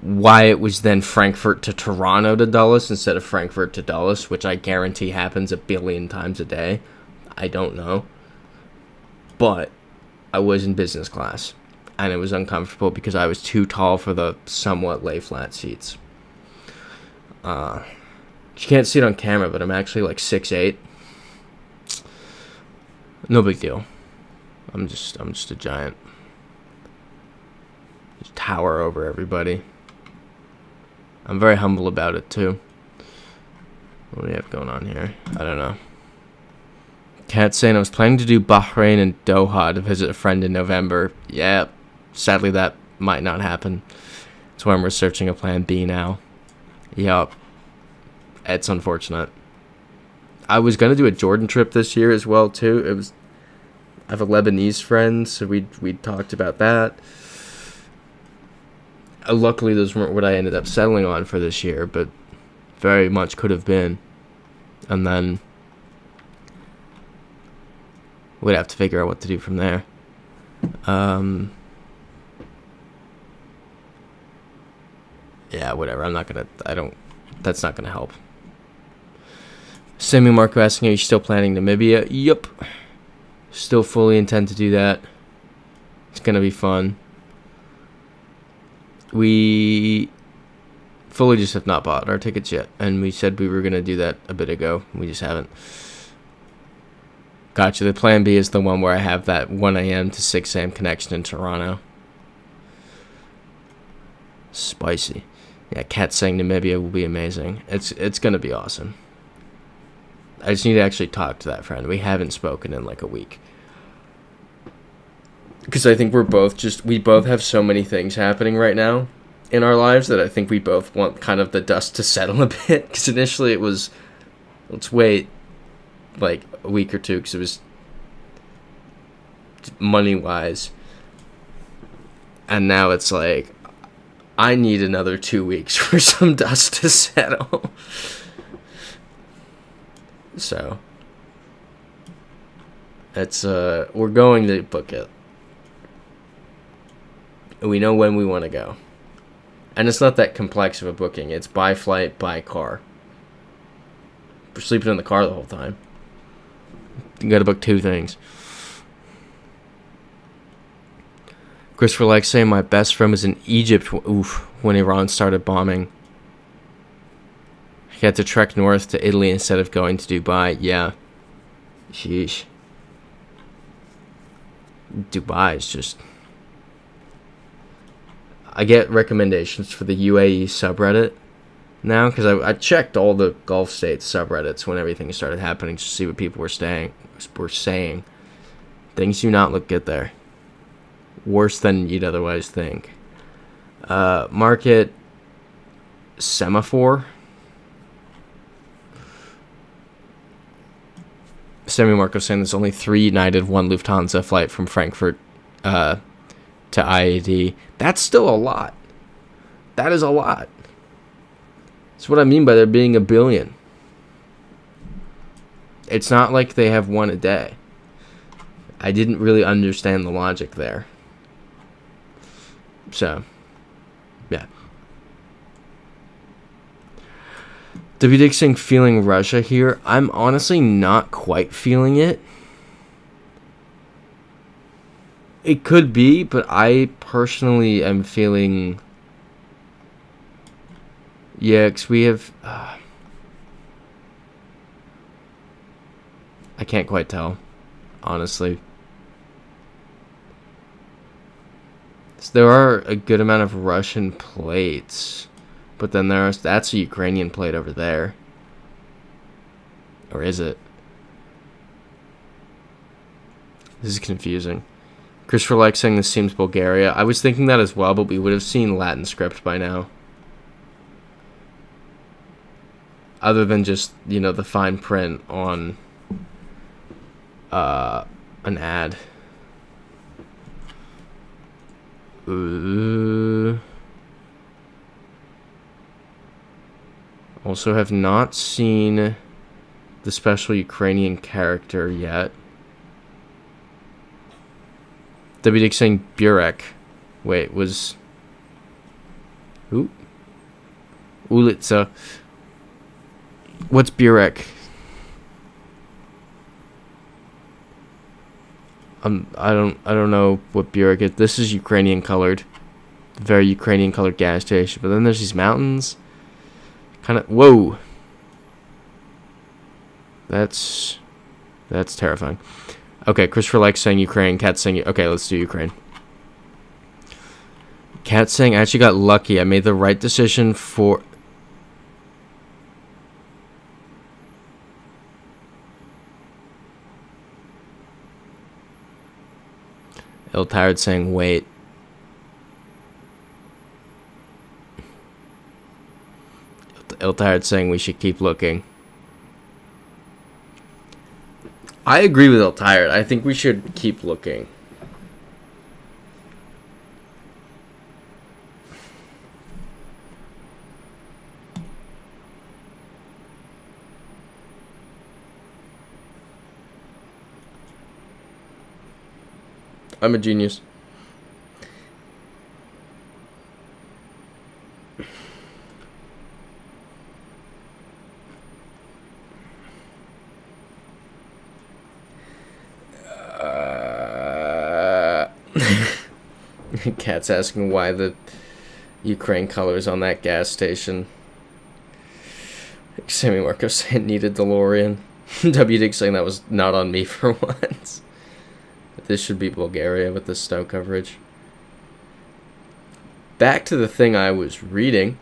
Why it was then Frankfurt to Toronto to Dulles instead of Frankfurt to Dulles, which I guarantee happens 1 billion times a day, I don't know. But I was in business class. And it was uncomfortable because I was too tall for the somewhat lay-flat seats. You can't see it on camera, but I'm actually like 6'8". No big deal. I'm just a giant. Just tower over everybody. I'm very humble about it too. What do we have going on here? I don't know. Cat saying I was planning to do Bahrain and Doha to visit a friend in November. Yeah, sadly that might not happen. That's why I'm researching a plan B now. Yup. It's unfortunate. I was gonna do a Jordan trip this year as well too. I have a Lebanese friend, so we talked about that. Luckily, those weren't what I ended up settling on for this year, but very much could have been. And then we'd have to figure out what to do from there. Yeah, whatever. That's not gonna help. Sammy Marco asking, are you still planning Namibia? Yup. Still fully intend to do that. It's gonna be fun. We fully just have not bought our tickets yet, and we said we were gonna do that a bit ago. We just haven't. Gotcha. The plan B is the one where I have that 1 a.m. to 6 a.m. connection in Toronto. Spicy. Yeah, Kat saying Namibia will be amazing. It's gonna be awesome. I just need to actually talk to that friend. We haven't spoken in like a week. Because I think we both have so many things happening right now in our lives that I think we both want kind of the dust to settle a bit. Because initially it was, let's wait like a week or two because it was money-wise. And now it's like, I need another 2 weeks for some dust to settle. So, it's, we're going to book it. We know when we want to go. And it's not that complex of a booking. It's by flight, by car. We're sleeping in the car the whole time. You gotta book 2 things. Christopher likes saying my best friend was in Egypt when Iran started bombing. He had to trek north to Italy instead of going to Dubai. Yeah. Sheesh. Dubai is just... I get recommendations for the UAE subreddit now because I checked all the Gulf states subreddits when everything started happening to see what people were saying. Things do not look good there. Worse than you'd otherwise think. Market semaphore. Sammy Marco saying there's only 3 United, 1 Lufthansa flight from Frankfurt to IAD. That's still a lot. That is a lot. That's what I mean by there being a billion. It's not like they have 1 a day. I didn't really understand the logic there. So, yeah. W. Dixon feeling Russia here. I'm honestly not quite feeling it. It could be, but I personally am feeling... Yeah, because we have... I can't quite tell, honestly. So there are a good amount of Russian plates, but then that's a Ukrainian plate over there. Or is it? This is confusing. Christopher likes saying this seems Bulgaria. I was thinking that as well, but we would have seen Latin script by now. Other than just, the fine print on an ad. Also have not seen the special Ukrainian character yet. WD saying Burek. Wait, was... Who? Ulitsa. What's Burek? I don't know what Burek is. This is Ukrainian colored. Very Ukrainian colored gas station. But then there's these mountains. Whoa. That's terrifying. Okay, Christopher likes saying Ukraine. Kat saying... Okay, let's do Ukraine. Kat saying, I actually got lucky. I made the right decision for... Ill Tired saying, wait. Ill Tired saying we should keep looking. I agree with El Tired. I think we should keep looking. I'm a genius. Cat's asking why the Ukraine colors on that gas station. Sammy Marco saying needed DeLorean. WD saying that was not on me for once. This should be Bulgaria with the snow coverage. Back to the thing I was reading.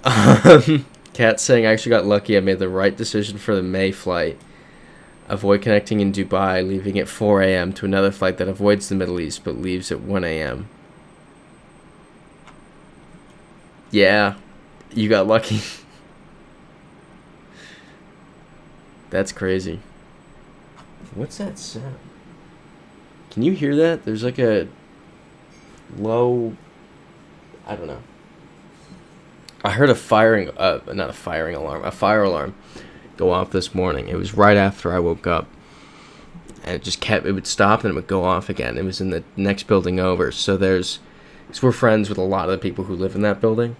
Cat saying I actually got lucky. I made the right decision for the May flight. Avoid connecting in Dubai, leaving at 4 a.m. to another flight that avoids the Middle East but leaves at 1 a.m. Yeah, you got lucky. That's crazy. What's that sound? Can you hear that? There's like a low... I don't know. I heard a firing... not a firing alarm. A fire alarm go off this morning. It was right after I woke up. And it just kept... It would stop and it would go off again. It was in the next building over. So there's... Because we're friends with a lot of the people who live in that building.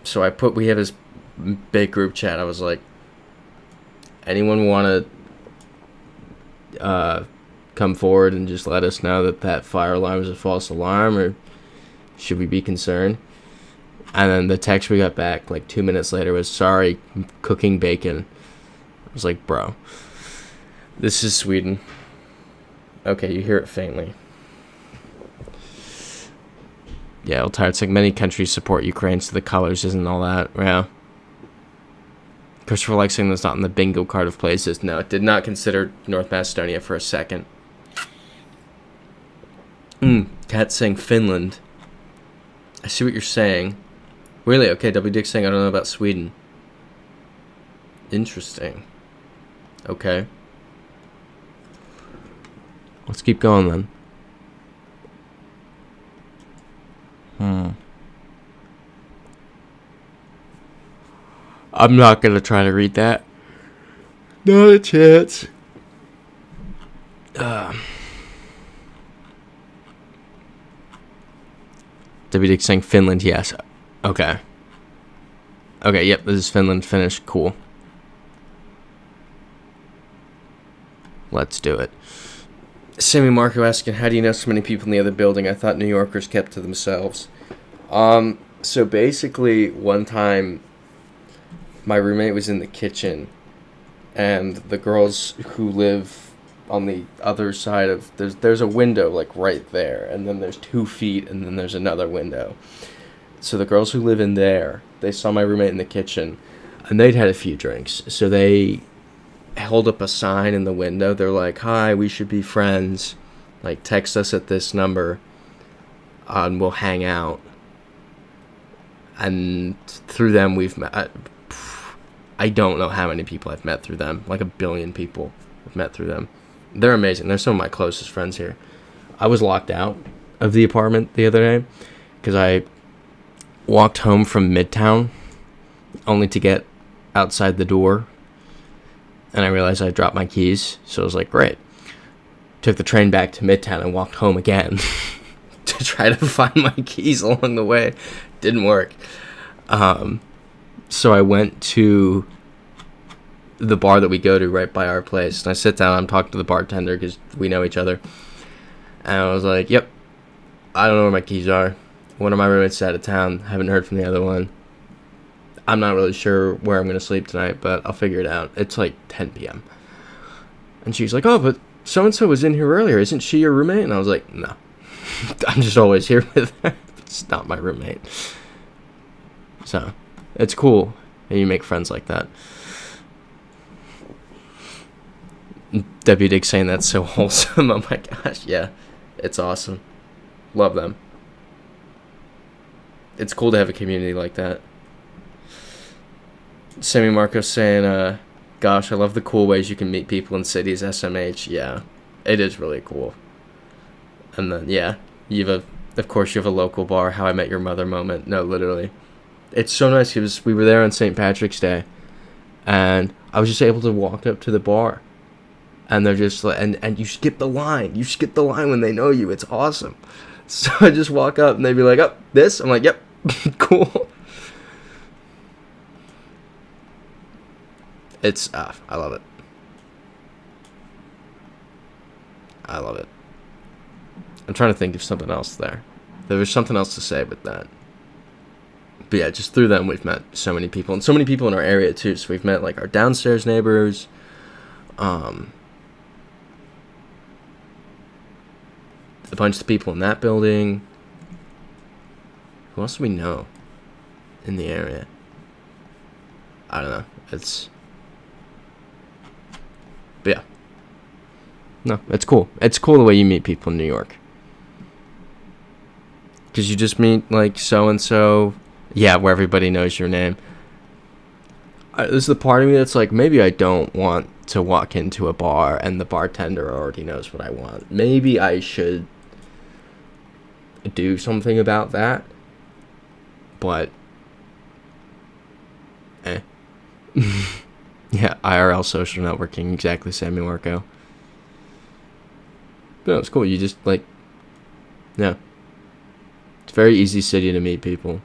So we have this big group chat. I was like, anyone want to come forward and just let us know that fire alarm is a false alarm, or should we be concerned? And then the text we got back like 2 minutes later was, sorry, cooking bacon. I was like, bro, this is Sweden. Okay, you hear it faintly. Yeah, old tired. It's like many countries support Ukraine, so the colors isn't all that. Yeah. Christopher likes saying that's not in the bingo card of places. No, it did not consider North Macedonia for a second. Cat saying Finland. I see what you're saying. Really? Okay, W Dick saying I don't know about Sweden. Interesting. Okay. Let's keep going then. I'm not gonna try to read that. Not a chance. W Dick saying Finland, yes. Okay. Okay, yep, this is Finland. Finished. Cool. Let's do it. Sammy Marco asking, how do you know so many people in the other building? I thought New Yorkers kept to themselves. So basically, one time, my roommate was in the kitchen, and the girls who live on the other side of... There's a window, like, right there, and then there's 2 feet, and then there's another window. So the girls who live in there, they saw my roommate in the kitchen, and they'd had a few drinks, so they held up a sign in the window. They're like, hi, we should be friends. Like, text us at this number, and we'll hang out. And through them, we've met... I don't know how many people I've met through them. Like 1 billion people I've met through them. They're amazing. They're some of my closest friends here. I was locked out of the apartment the other day because I walked home from Midtown only to get outside the door, and I realized I dropped my keys. So I was like, great. Took the train back to Midtown and walked home again to try to find my keys along the way. Didn't work. So I went to the bar that we go to right by our place, and I sit down, I'm talking to the bartender because we know each other, and I was like, yep, I don't know where my keys are. One of my roommates is out of town, haven't heard from the other one. I'm not really sure where I'm going to sleep tonight, but I'll figure it out. It's like 10 p.m. And she's like, oh, but so-and-so was in here earlier. Isn't she your roommate? And I was like, no. I'm just always here with her. It's not my roommate. So... it's cool and you make friends like that. W Dick saying that's so wholesome. Oh my gosh, yeah. It's awesome. Love them. It's cool to have a community like that. Sammy Marco saying, Gosh, I love the cool ways you can meet people in cities, SMH. Yeah, it is really cool. And then, yeah, of course, you have a local bar, How I Met Your Mother moment. No, literally. It's so nice because we were there on St. Patrick's Day, and I was just able to walk up to the bar, and they're just like, and you skip the line. You skip the line when they know you. It's awesome. So I just walk up, and they'd be like, oh, this? I'm like, yep, cool. It's, I love it. I love it. I'm trying to think of something else there. There was something else to say with that. But yeah, just through them, we've met so many people. And so many people in our area, too. So we've met, like, our downstairs neighbors. A bunch of people in that building. Who else do we know in the area? I don't know. But yeah. No, it's cool. It's cool the way you meet people in New York. Because you just meet, like, so-and-so. Yeah, where everybody knows your name. There's the part of me that's like, maybe I don't want to walk into a bar and the bartender already knows what I want. Maybe I should do something about that. But, yeah, IRL social networking, exactly, Sammy Marco. But no, it's cool. You just, like, yeah. It's a very easy city to meet people.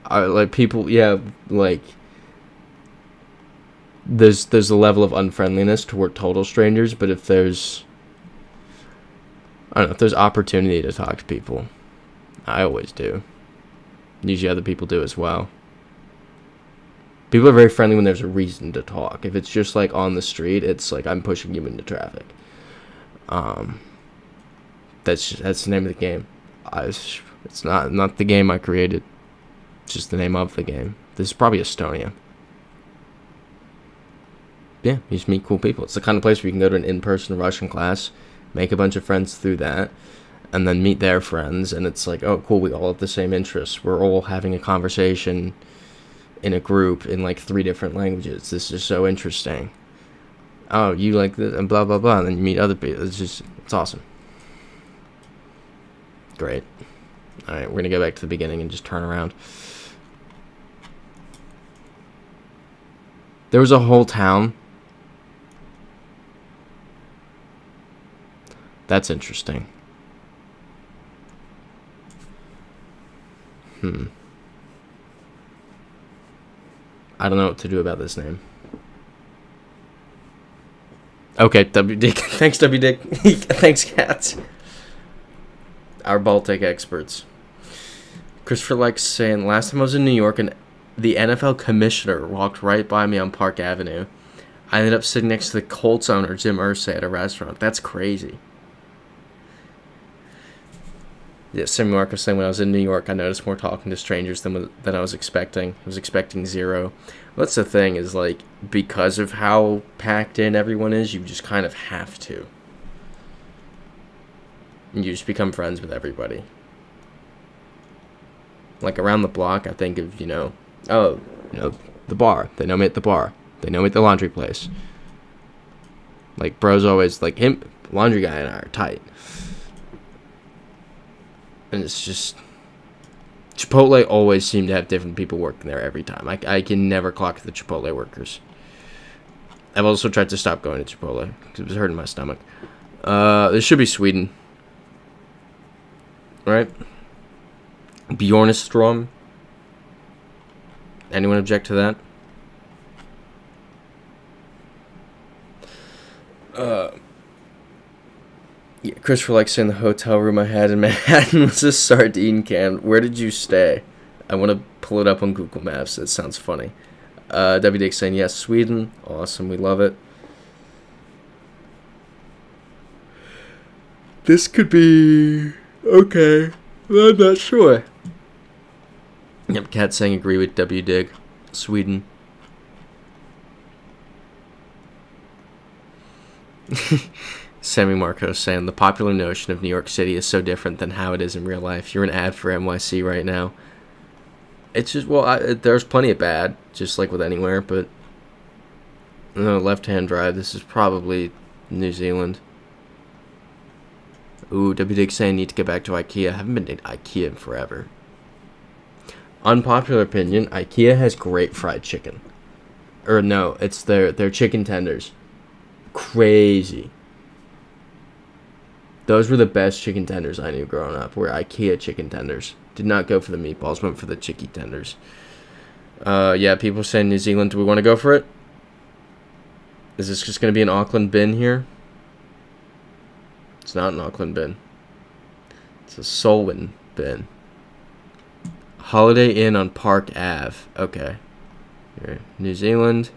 Like, people, yeah, like, there's a level of unfriendliness toward total strangers, but if there's, I don't know, if there's opportunity to talk to people, I always do. Usually other people do as well. People are very friendly when there's a reason to talk. If it's just, like, on the street, it's like, I'm pushing you into traffic. That's the name of the game. It's not the game I created. It's just the name of the game. This is probably Estonia. Yeah, you just meet cool people. It's the kind of place where you can go to an in-person Russian class, make a bunch of friends through that, and then meet their friends, and it's like, oh, cool, we all have the same interests. We're all having a conversation in a group in, like, 3 different languages. This is so interesting. Oh, you like this, and blah, blah, blah, and then you meet other people. It's awesome. Great. Alright, we're going to go back to the beginning and just turn around. There was a whole town. That's interesting. I don't know what to do about this name. Okay, W Dick. Thanks, W Dick. Thanks, Cats. Our Baltic experts. Christopher likes saying, last time I was in New York and the NFL commissioner walked right by me on Park Avenue. I ended up sitting next to the Colts owner, Jim Irsay, at a restaurant. That's crazy. Yeah, Sammy Marco saying, when I was in New York, I noticed more talking to strangers than I was expecting. I was expecting 0. That's the thing, is, like, because of how packed in everyone is, you just kind of have to. You just become friends with everybody. Like, around the block, I think of, the bar. They know me at the bar. They know me at the laundry place. Like, bro's always, like, him, laundry guy and I are tight. And it's just, Chipotle always seem to have different people working there every time. I can never clock the Chipotle workers. I've also tried to stop going to Chipotle because it was hurting my stomach. This should be Sweden. Right? Bjornestrom. Anyone object to that? Yeah, Christopher likes saying the hotel room I had in Manhattan was a sardine can. Where did you stay? I want to pull it up on Google Maps. It sounds funny. W. Dick saying, yes, Sweden. Awesome, we love it. This could be okay. I'm not sure. Yep, Cat saying agree with W. Dig. Sweden. Sammy Marco saying, the popular notion of New York City is so different than how it is in real life. You're an ad for NYC right now. It's just, well, there's plenty of bad, just like with anywhere, but No, left-hand drive. This is probably New Zealand. Ooh, WDig saying need to get back to IKEA. I haven't been to IKEA in forever. Unpopular opinion, IKEA has great fried chicken. Or no, it's their chicken tenders. Crazy. Those were the best chicken tenders I knew growing up, were IKEA chicken tenders. Did not go for the meatballs, went for the chicken tenders. Yeah, people saying New Zealand. Do we want to go for it? Is this just going to be an Auckland bin here? It's not an Auckland bin. It's a Solwyn bin. Holiday Inn on Park Ave. Okay. Here, New Zealand.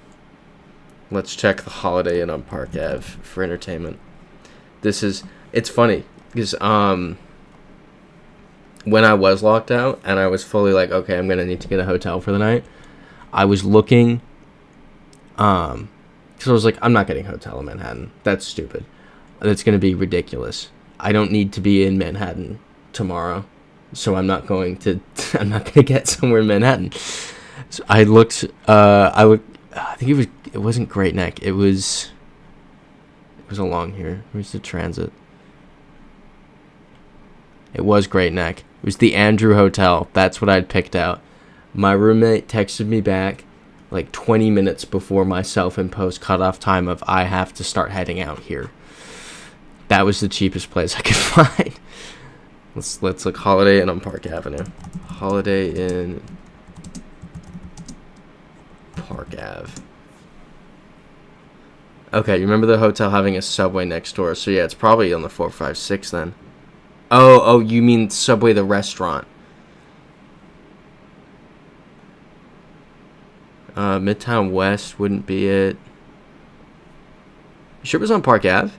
Let's check the Holiday Inn on Park Ave for entertainment. It's funny because when I was locked out and I was fully like, okay, I'm gonna need to get a hotel for the night, I was looking because I was like, I'm not getting a hotel in Manhattan. That's stupid. That's gonna be ridiculous. I don't need to be in Manhattan tomorrow, so I'm not going to get somewhere in Manhattan. So I looked. I think it wasn't Great Neck. It was along here. Where's the transit? It was Great Neck. It was the Andrew Hotel. That's what I'd picked out. My roommate texted me back like 20 minutes before my self-imposed cutoff time of I have to start heading out here. That was the cheapest place I could find. Let's look Holiday Inn on Park Avenue. Holiday Inn Park Ave. Okay, you remember the hotel having a Subway next door? So yeah, it's probably on the 456 then. Oh, you mean Subway the restaurant? Midtown West wouldn't be it. You sure it was on Park Ave?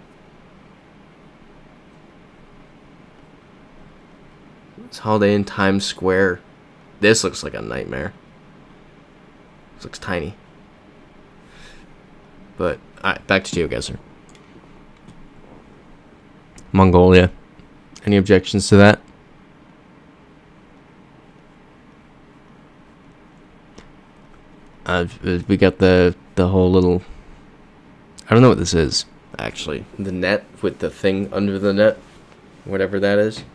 It's Holiday Inn Times Square. This looks like a nightmare. This looks tiny. But, alright, back to GeoGuessr. Mongolia. Any objections to that? We got the whole little... I don't know what this is, actually. The net with the thing under the net. Whatever that is.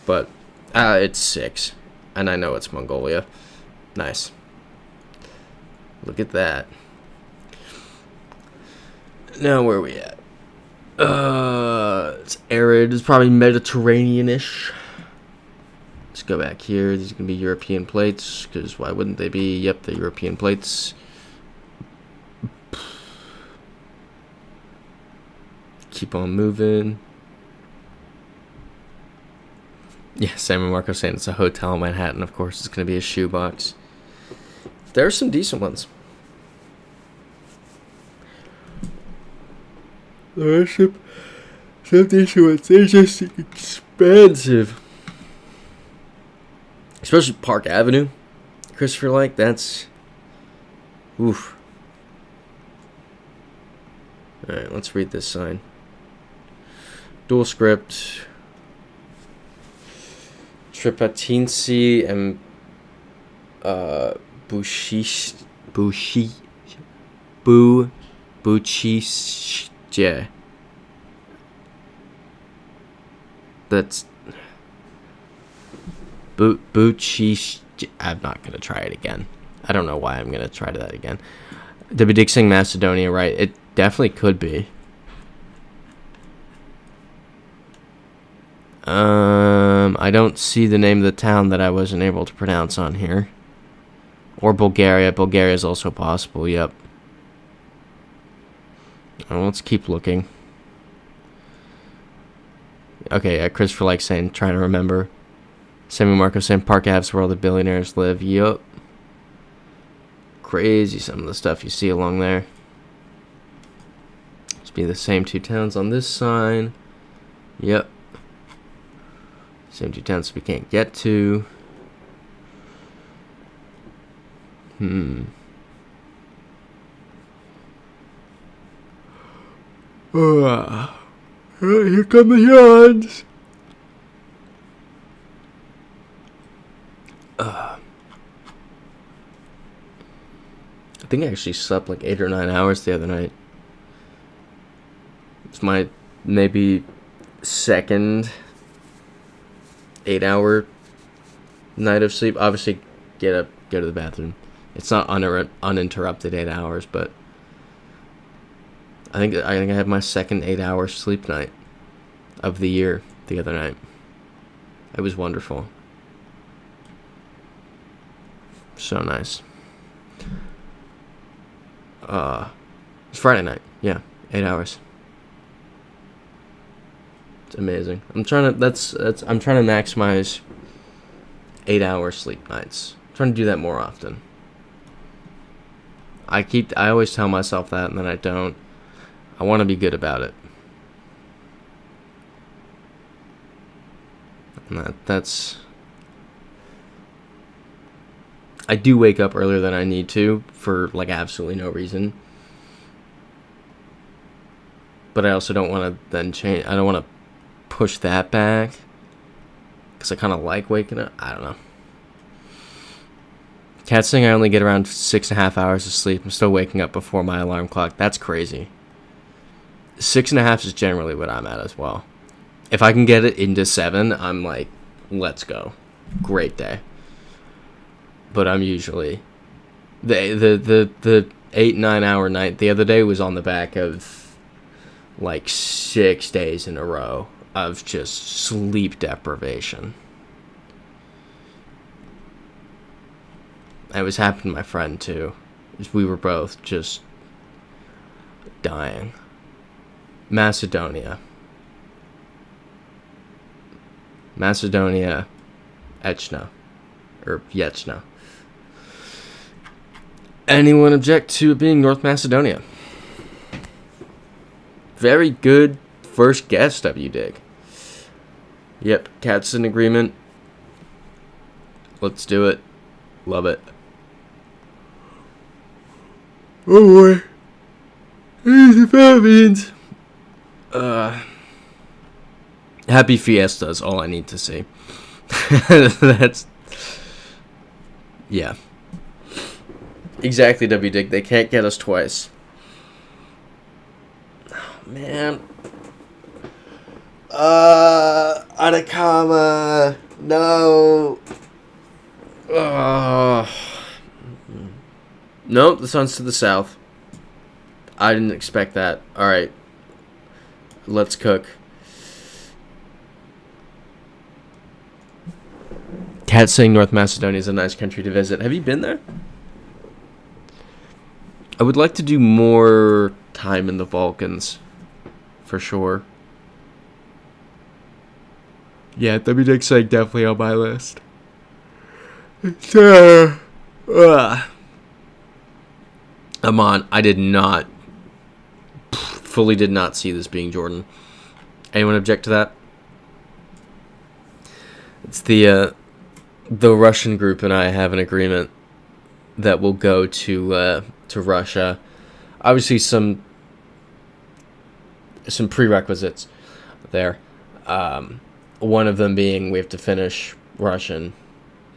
But, it's 6. And I know it's Mongolia. Nice. Look at that. Now, where are we at? It's arid. It's probably Mediterranean-ish. Let's go back here. These are going to be European plates, because why wouldn't they be? Yep, the European plates. Keep on moving. Yeah, Sam and Marco saying it's a hotel in Manhattan. Of course, it's going to be a shoebox. There are some decent ones. There are some decent ones. They're just expensive. Especially Park Avenue. Christopher Like, that's... Oof. Alright, let's read this sign. Dual script. Tripatinsi and Buchiste. That's Buchiste. I'm not gonna try it again. I don't know why I'm gonna try that again. W. Dixing Macedonia, right? It definitely could be. I don't see the name of the town that I wasn't able to pronounce on here. Or Bulgaria. Bulgaria is also possible, yep. Oh, let's keep looking. Okay, Christopher Like saying, trying to remember. Sammy Marco saying Park Ave's where all the billionaires live. Yup. Crazy some of the stuff you see along there. Must be the same two towns on this sign. Yep. Same two towns we can't get to. Here come the yawns. think I actually slept like 8 or 9 hours the other night. It's my maybe second 8-hour night of sleep. Obviously, get up, go to the bathroom. It's not uninterrupted 8 hours, but I think I had my second 8-hour sleep night of the year the other night. It was wonderful. So nice. It's Friday night. Yeah, 8 hours. It's amazing. I'm trying to maximize 8-hour sleep nights. I'm trying to do that more often. I always tell myself that, and then I don't. I want to be good about it. And that's. I do wake up earlier than I need to for like absolutely no reason. But I also don't want to then change. I don't want to push that back because I kind of like waking up. I don't know. Cat's saying I only get around 6.5 hours of sleep. I'm still waking up before my alarm clock. That's crazy. 6.5 is generally what I'm at as well. If I can get it into 7, I'm like, let's go. Great day. But I'm usually the 8-9 hour night the other day was on the back of like 6 days in a row of just sleep deprivation. It was happening to my friend too. We were both just dying. Macedonia, Ewannnawe, or Ewannnawe. Anyone object to it being North Macedonia? Very good first guess, W-Dig. Yep, Cat's in agreement. Let's do it. Love it. Oh boy. Here's the Philippines. Happy Fiesta is all I need to see. That's... Yeah. Exactly, W-Dig. They can't get us twice. Oh, man. Atacama. No. Nope, the sun's to the south. I didn't expect that. Alright. Let's cook. Cat saying North Macedonia is a nice country to visit. Have you been there? I would like to do more time in the Balkans. For sure. Yeah, W-Dig saying definitely on my list. Amon, I did not, fully did not see this being Jordan. Anyone object to that? It's the Russian group and I have an agreement that will go to Russia. Obviously, some prerequisites there. One of them being we have to finish Russian.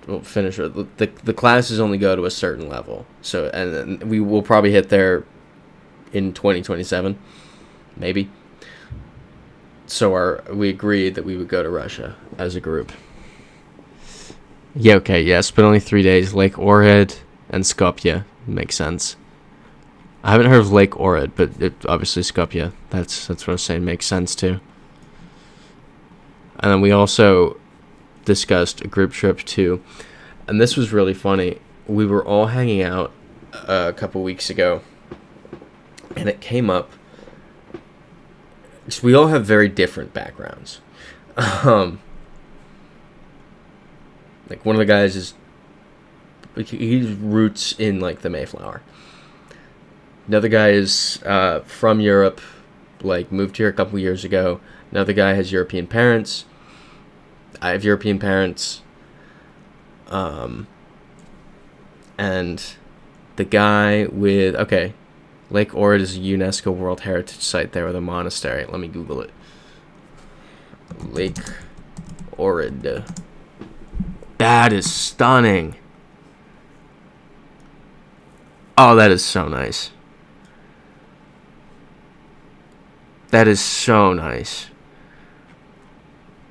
We'll finish the classes only go to a certain level, so and we will probably hit there in 2027, maybe. So we agreed that we would go to Russia as a group. Yeah, okay, yes, but only 3 days. Lake Ohrid and Skopje makes sense. I haven't heard of Lake Ohrid, but obviously Skopje. That's what I was saying makes sense too. And then we also discussed a group trip too, and this was really funny. We were all hanging out a couple weeks ago, and it came up. So we all have very different backgrounds. Like one of the guys is, he's roots in like the Mayflower. Another guy is from Europe, like moved here a couple years ago. Another guy has European parents. I have European parents. And the guy with... Okay, Lake Ohrid is a UNESCO World Heritage Site there with a monastery. Let me Google it. Lake Ohrid. That is stunning. Oh, that is so nice. That is so nice.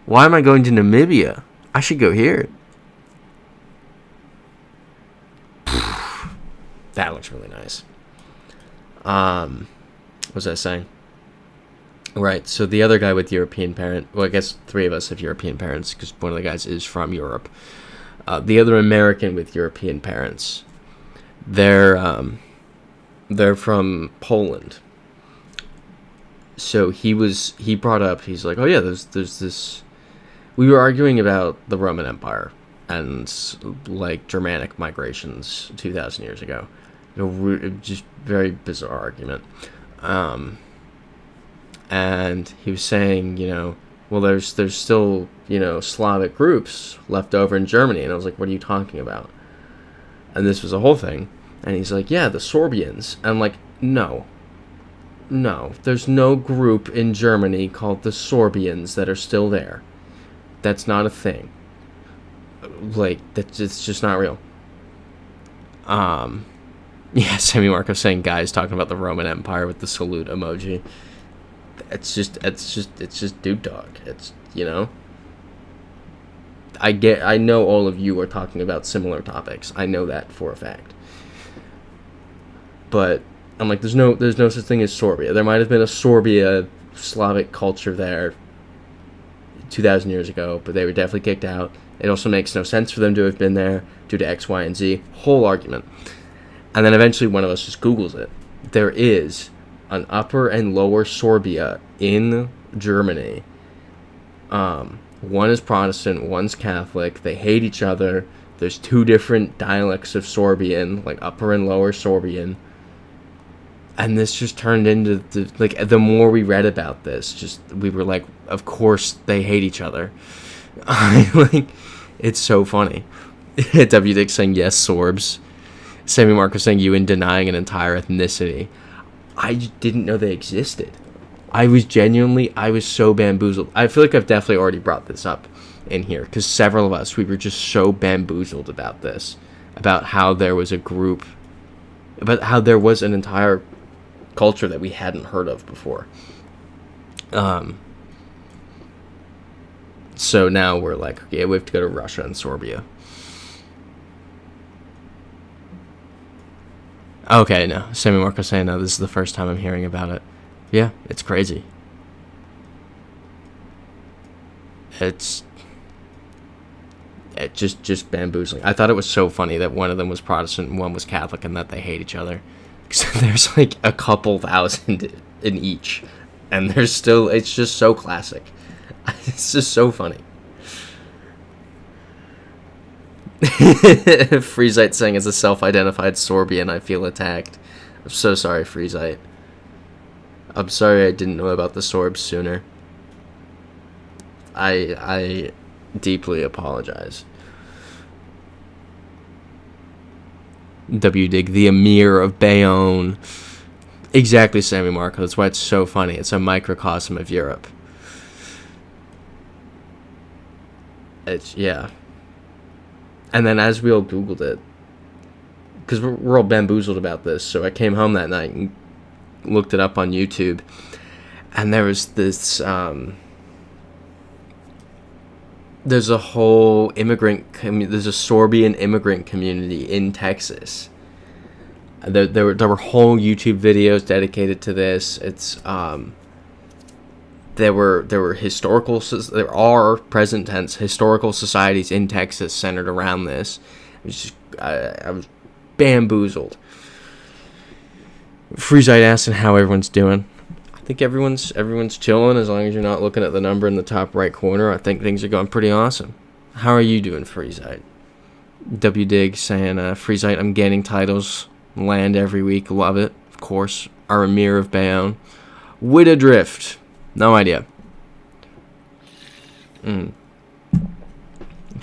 Why am I going to Namibia? I should go here. That looks really nice. What was I saying? Right, so the other guy with European parent, well, I guess 3 of us have European parents because one of the guys is from Europe. The other American with European parents, they're from Poland. So he brought up, he's like, oh yeah, there's this. We were arguing about the Roman Empire and like Germanic migrations 2,000 years ago. Just very bizarre argument. And he was saying, well, there's still, Slavic groups left over in Germany. And I was like, what are you talking about? And this was a whole thing. And he's like, yeah, the Sorbians. And I'm like, no, there's no group in Germany called the Sorbians that are still there. That's not a thing. Like, it's just not real. Yeah, Sammy Marco saying guys talking about the Roman Empire with the salute emoji. It's just dude talk. It's, I know all of you are talking about similar topics. I know that for a fact. But I'm like, there's no such thing as Sorbia. There might have been a Sorbia Slavic culture there 2,000 years ago, but they were definitely kicked out. It also makes no sense for them to have been there due to X, Y, and Z. Whole argument. And then eventually one of us just Googles it. There is an Upper and Lower Sorbia in Germany. One is Protestant, one's Catholic. They hate each other. There's 2 different dialects of Sorbian, like Upper and Lower Sorbian. And this just turned into, the more we read about this, we were like, of course they hate each other. It's so funny. W. Dick saying, yes, Sorbs. Sammy Marco saying, you in denying an entire ethnicity. I just didn't know they existed. I was so bamboozled. I feel like I've definitely already brought this up in here, because several of us, we were just so bamboozled about this, about how there was a group, about how there was an entire culture that we hadn't heard of before. So now we're like, okay, we have to go to Russia and Sorbia. Okay, no. Sammy Marco saying, no, this is the first time I'm hearing about it. Yeah, it's crazy. It's just bamboozling. I thought it was so funny that one of them was Protestant and one was Catholic and that they hate each other. Because there's like a couple thousand in each. And there's still, it's just so classic. It's just so funny. Freezite saying, as a self-identified Sorbian, I feel attacked. I'm so sorry, Freezite. I'm sorry I didn't know about the Sorbs sooner. I deeply apologize. W. Dig, the Emir of Bayonne. Exactly, Sammy Marco. That's why it's so funny. It's a microcosm of Europe. Yeah. And then as we all Googled it, because we're all bamboozled about this, so I came home that night and looked it up on YouTube, and there was this, there's a whole there's a Sorbian immigrant community in Texas. There were whole YouTube videos dedicated to this. It's, there are present tense historical societies in Texas centered around this. It was just, I was bamboozled. Freezite asking how everyone's doing. I think everyone's chilling as long as you're not looking at the number in the top right corner. I think things are going pretty awesome. How are you doing, Freezite? W. Dig saying, Freezite, I'm gaining titles, land every week, love it. Of course, our Emir of Bayonne. Wit Adrift. No idea.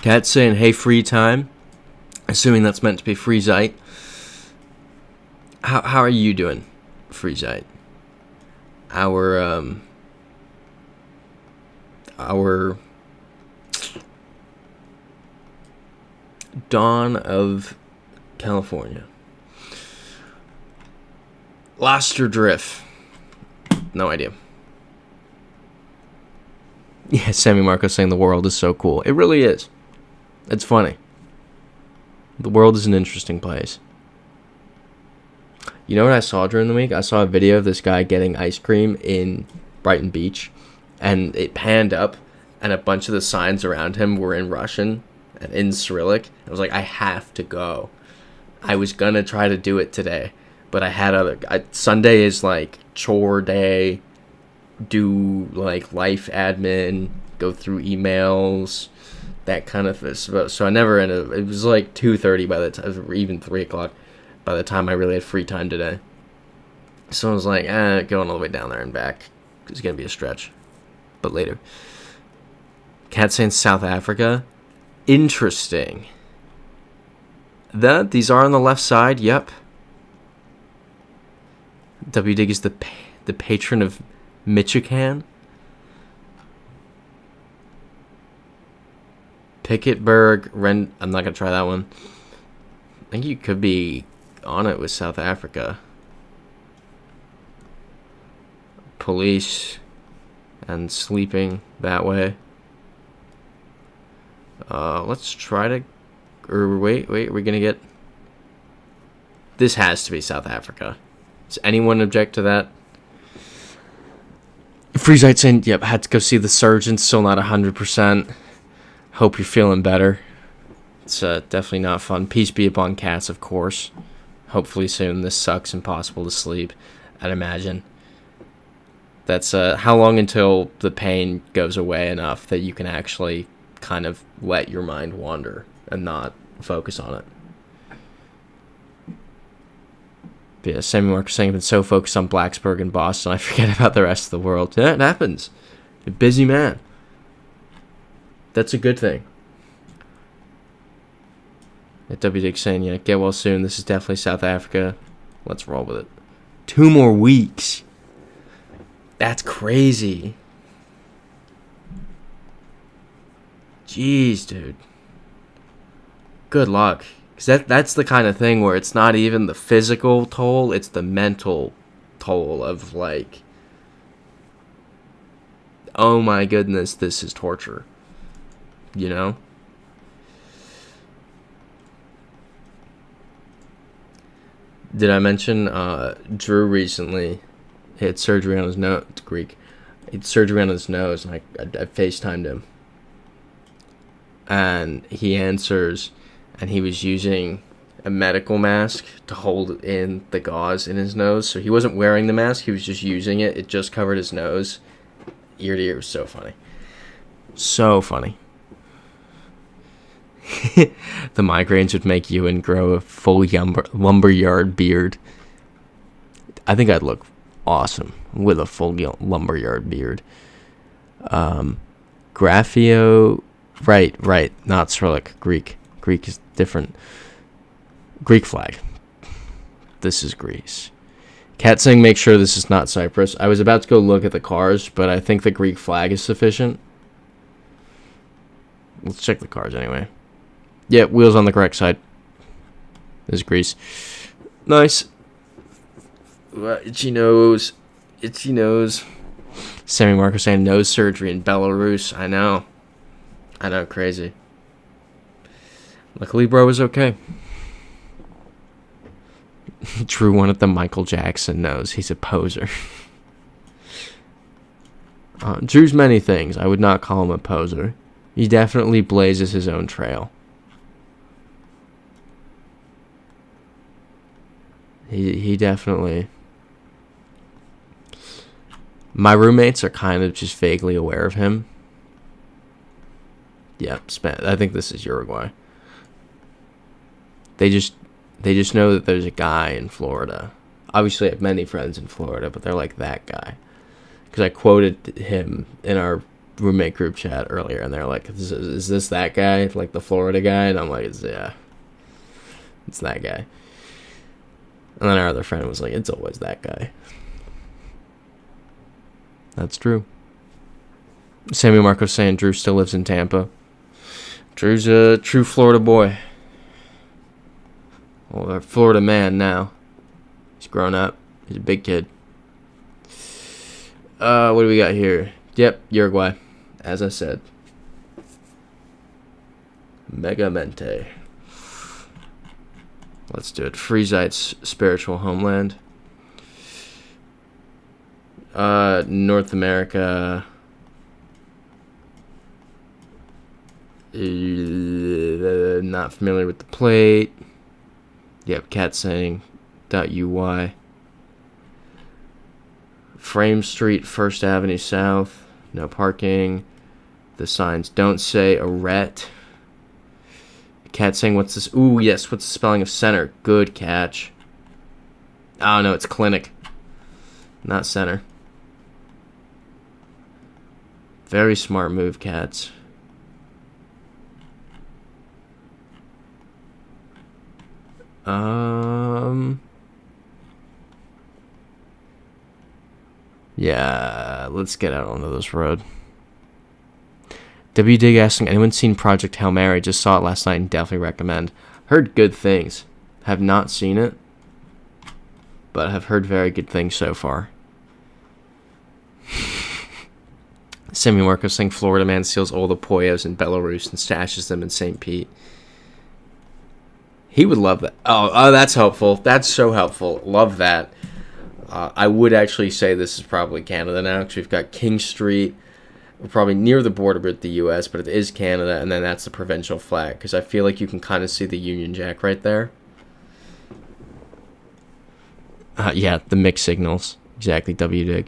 Cat saying, hey, free time. Assuming that's meant to be Freezite. How are you doing, Freezite? Our Dawn of California. Gloucester Drift. No idea. Yeah, Sammy Marco saying the world is so cool. It really is. It's funny. The world is an interesting place. You know what I saw during the week? I saw a video of this guy getting ice cream in Brighton Beach, and it panned up, and a bunch of the signs around him were in Russian and in Cyrillic. I was like, I have to go. I was gonna try to do it today, but I had Sunday is like chore day, do like life admin, go through emails, that kind of thing. So I never ended. It was like 2:30 by the time, or even 3 o'clock by the time I really had free time today. So I was like, going all the way down there and back. It's gonna be a stretch, but later. Cat saying South Africa. Interesting. These are on the left side. Yep. W Dig is the patron of Michoacan. Picketberg, I'm not going to try that one. I think you could be on it with South Africa. Police and sleeping that way. Let's try to... Or wait, are we going to get... This has to be South Africa. Does anyone object to that? Freezite saying, yep, had to go see the surgeon. Still not 100%. Hope you're feeling better. It's definitely not fun. Peace be upon cats, of course. Hopefully soon. This sucks. Impossible to sleep, I'd imagine. That's how long until the pain goes away enough that you can actually kind of let your mind wander and not focus on it. But yeah, Sammy Marcus saying I've been so focused on Blacksburg and Boston, I forget about the rest of the world. Yeah, it happens. You're a busy man. That's a good thing. At WDig saying, yeah, get well soon. This is definitely South Africa. Let's roll with it. 2 more weeks. That's crazy. Jeez, dude. Good luck. Because that's the kind of thing where it's not even the physical toll, it's the mental toll of like, oh my goodness, this is torture. You know? Did I mention Drew recently had surgery on his nose? It's Greek. He had surgery on his nose, and I FaceTimed him. And he answers, and he was using a medical mask to hold in the gauze in his nose. So he wasn't wearing the mask, he was just using it. It just covered his nose. Ear to ear. It was so funny. So funny. The migraines would make Ewan grow a full lumberyard beard. I think I'd look awesome with a full lumberyard beard. Graphio, right, not Cyrillic, Greek. Greek is different. Greek flag. This is Greece. Cat saying make sure this is not Cyprus. I was about to go look at the cars, but I think the Greek flag is sufficient. Let's check the cars anyway. Yeah, wheels on the correct side. This is Greece. Nice. Itchy nose. Itchy nose. Sammy Marco saying nose surgery in Belarus. I know, crazy. Luckily, bro was okay. Drew wanted the Michael Jackson nose. He's a poser. Drew's many things. I would not call him a poser. He definitely blazes his own trail. He definitely... My roommates are kind of just vaguely aware of him. Yep, I think this is Uruguay. They just know that there's a guy in Florida. Obviously, I have many friends in Florida, but they're like that guy. Because I quoted him in our roommate group chat earlier, and they're like, is this that guy? Like the Florida guy? And I'm like, yeah, it's that guy. And then our other friend was like, it's always that guy. That's true. Sammy Marco saying Drew still lives in Tampa. Drew's a true Florida boy. Well, a Florida man now. He's grown up. He's a big kid. What do we got here? Yep, Uruguay. As I said. Megamente. Let's do it. Friesite's spiritual homeland. North America. Not familiar with the plate. Yep, cat saying .uy. Frame Street, First Avenue South. No parking. The signs don't say arret. Cat saying, what's this? Ooh, yes, what's the spelling of center? Good catch. Oh, no, it's clinic. Not center. Very smart move, cats. Yeah, let's get out onto this road. W Dig asking, anyone seen Project Hail Mary? Just saw it last night and definitely recommend. Heard good things. Have not seen it, but have heard very good things so far. Sammy Marco saying Florida man steals all the Poyos in Belarus and stashes them in St. Pete. He would love that. Oh, that's helpful. That's so helpful. Love that. I would actually say this is probably Canada now, because we've got King Street. We're probably near the border with the U.S., but it is Canada, and then that's the provincial flag, because I feel like you can kind of see the Union Jack right there. Yeah, the mixed signals. Exactly, WDig.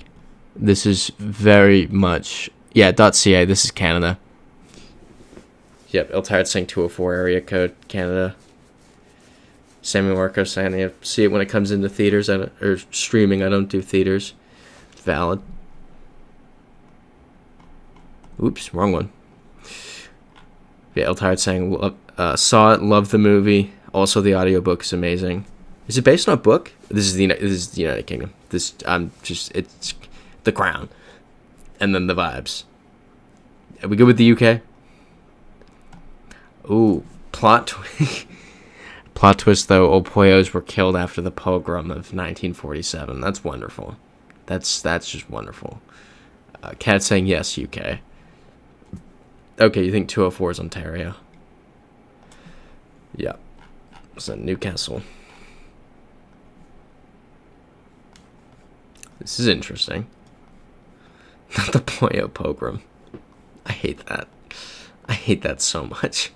This is very much... Yeah, .ca, this is Canada. Yep, El Tired saying 204 area code, Canada. Sammy Marco saying, I see it when it comes into theaters, or streaming. I don't do theaters. It's valid. Oops, wrong one. Yeah, El Tired saying, saw it, loved the movie. Also, the audiobook is amazing. Is it based on a book? This is the United Kingdom. It's The Crown. And then the vibes. Are we good with the UK? Ooh, plot twist. Plot twist, though, old Poyos were killed after the pogrom of 1947. That's wonderful. That's just wonderful. Cat saying yes, UK. Okay, you think 204 is Ontario? Yeah. It's in Newcastle. This is interesting. Not the Poyo pogrom. I hate that. I hate that so much.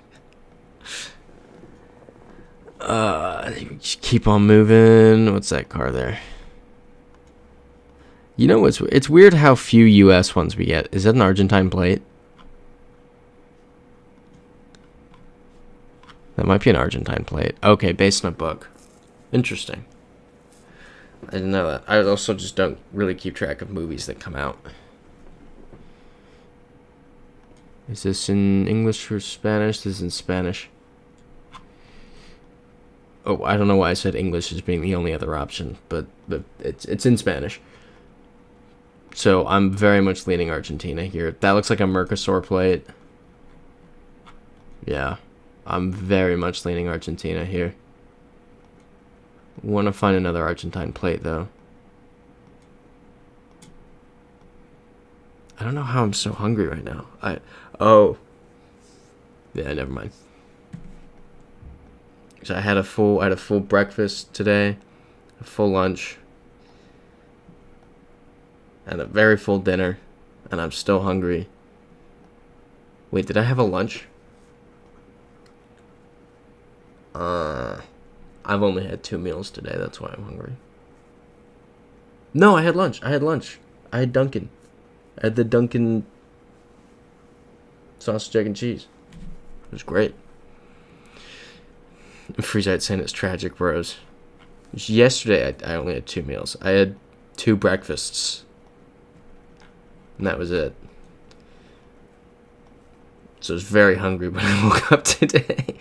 Just keep on moving. What's that car there? You know what's... It's weird how few U.S. ones we get. Is that an Argentine plate? That might be an Argentine plate. Okay, based on a book. Interesting. I didn't know that. I also just don't really keep track of movies that come out. Is this in English or Spanish? This is in Spanish. Oh, I don't know why I said English as being the only other option, but it's in Spanish. So I'm very much leaning Argentina here. That looks like a Mercosur plate. Yeah, I'm very much leaning Argentina here. Want to find another Argentine plate, though. I don't know how I'm so hungry right now. Oh. Yeah, never mind. So I had a full breakfast today, a full lunch, and a very full dinner, and I'm still hungry. Wait, did I have a lunch? I've only had 2 meals today, that's why I'm hungry. No, I had lunch. I had Dunkin'. I had the Dunkin' sausage, egg, and cheese. It was great. Freezite saying it's tragic, bros. Yesterday, I only had 2 meals. I had 2 breakfasts. And that was it. So I was very hungry when I woke up today.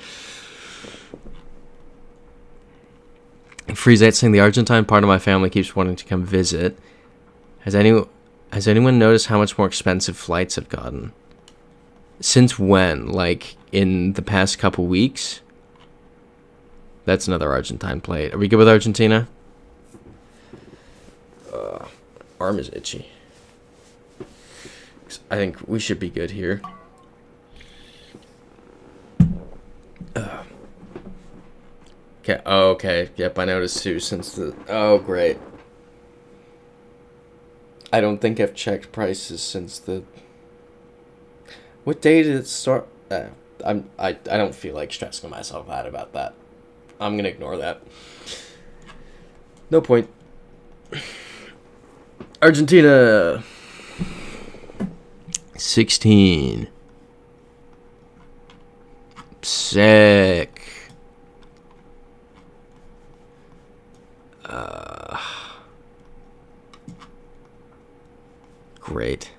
Freezite saying the Argentine part of my family keeps wanting to come visit. Has anyone noticed how much more expensive flights have gotten? Since when? Like, in the past couple weeks? That's another Argentine plate. Are we good with Argentina? Arm is itchy. I think we should be good here. Okay. Oh, okay. Yep, I noticed too since the... Oh, great. I don't think I've checked prices since the... What day did it start? I don't feel like stressing myself out about that. I'm gonna ignore that. No point. Argentina. 16. Sick. Great.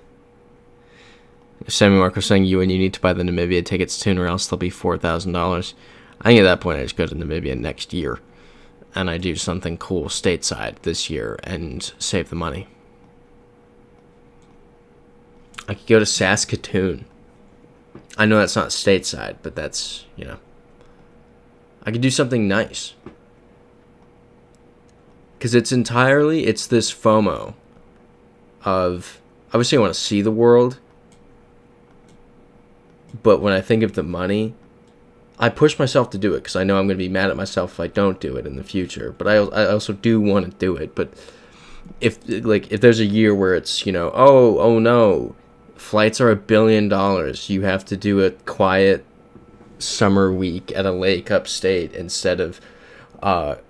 Sammy Marco saying you need to buy the Namibia tickets soon or else they'll be $4,000. I think at that point I just go to Namibia next year and I do something cool stateside this year and save the money. I could go to Saskatoon. I know that's not stateside, but that's, you know. I could do something nice. Because it's this FOMO of, obviously I want to see the world, but when I think of the money, I push myself to do it because I know I'm going to be mad at myself if I don't do it in the future. But I also do want to do it. But if there's a year where it's, you know, oh no, flights are $1 billion. You have to do a quiet summer week at a lake upstate instead of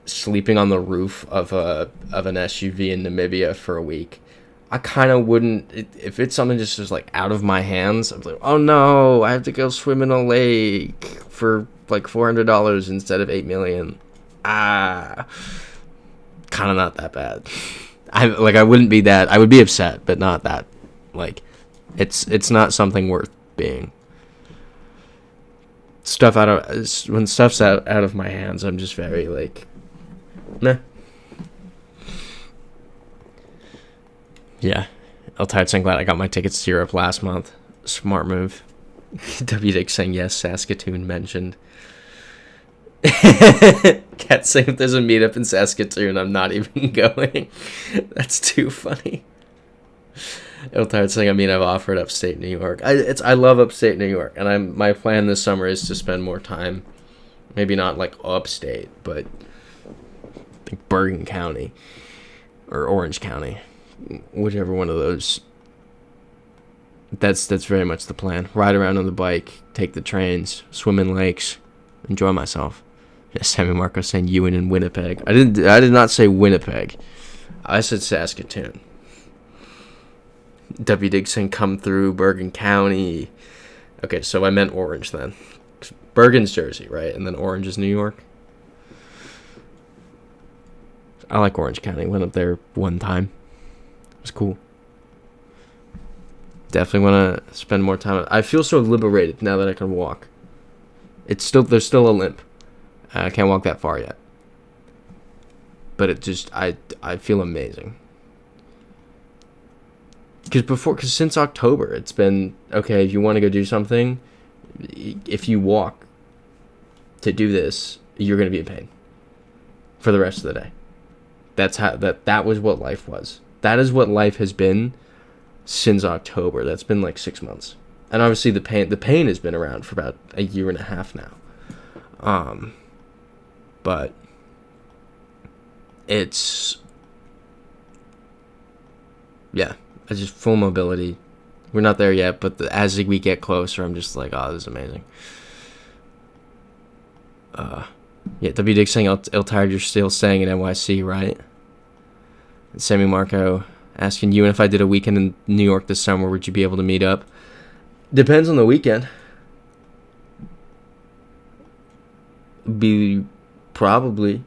sleeping on the roof of an SUV in Namibia for a week. I kind of wouldn't, if it's something just like out of my hands, I'm like, oh no, I have to go swim in a lake for like $400 instead of $8 million. Kind of not that bad. I wouldn't be that, I would be upset, but not that, like, it's not something worth being. When stuff's out of my hands, I'm just very like, meh. Yeah, Tired saying glad I got my tickets to Europe last month. Smart move. W Dick saying yes, Saskatoon mentioned. Cat saying if there's a meetup in Saskatoon, I'm not even going. That's too funny. Tired saying I've offered upstate New York. I love upstate New York, and my plan this summer is to spend more time, maybe not like upstate, but like Bergen County or Orange County. Whichever one of those. That's very much the plan. Ride around on the bike, take the trains, swim in lakes, enjoy myself. Yes, Sammy Marco saying Ewan in Winnipeg. I did not say Winnipeg. I said Saskatoon. W Dig saying come through Bergen County. Okay, so I meant Orange then. Bergen's Jersey, right? And then Orange is New York. I like Orange County. Went up there one time. It was cool. Definitely want to spend more time. I feel so liberated now that I can walk. There's still a limp. I can't walk that far yet. But I feel amazing. Because since October, it's been, okay, if you want to go do something, if you walk to do this, you're going to be in pain for the rest of the day. That was what life was. That is what life has been since October. That's been like 6 months. And obviously the pain has been around for about a year and a half now. But it's, yeah, it's just full mobility. We're not there yet, but as we get closer, I'm just like, oh, this is amazing. Yeah, W Dick saying, Tired, you're still staying in NYC, right? And Sammy Marco asking you, and if I did a weekend in New York this summer, would you be able to meet up? Depends on the weekend. Probably.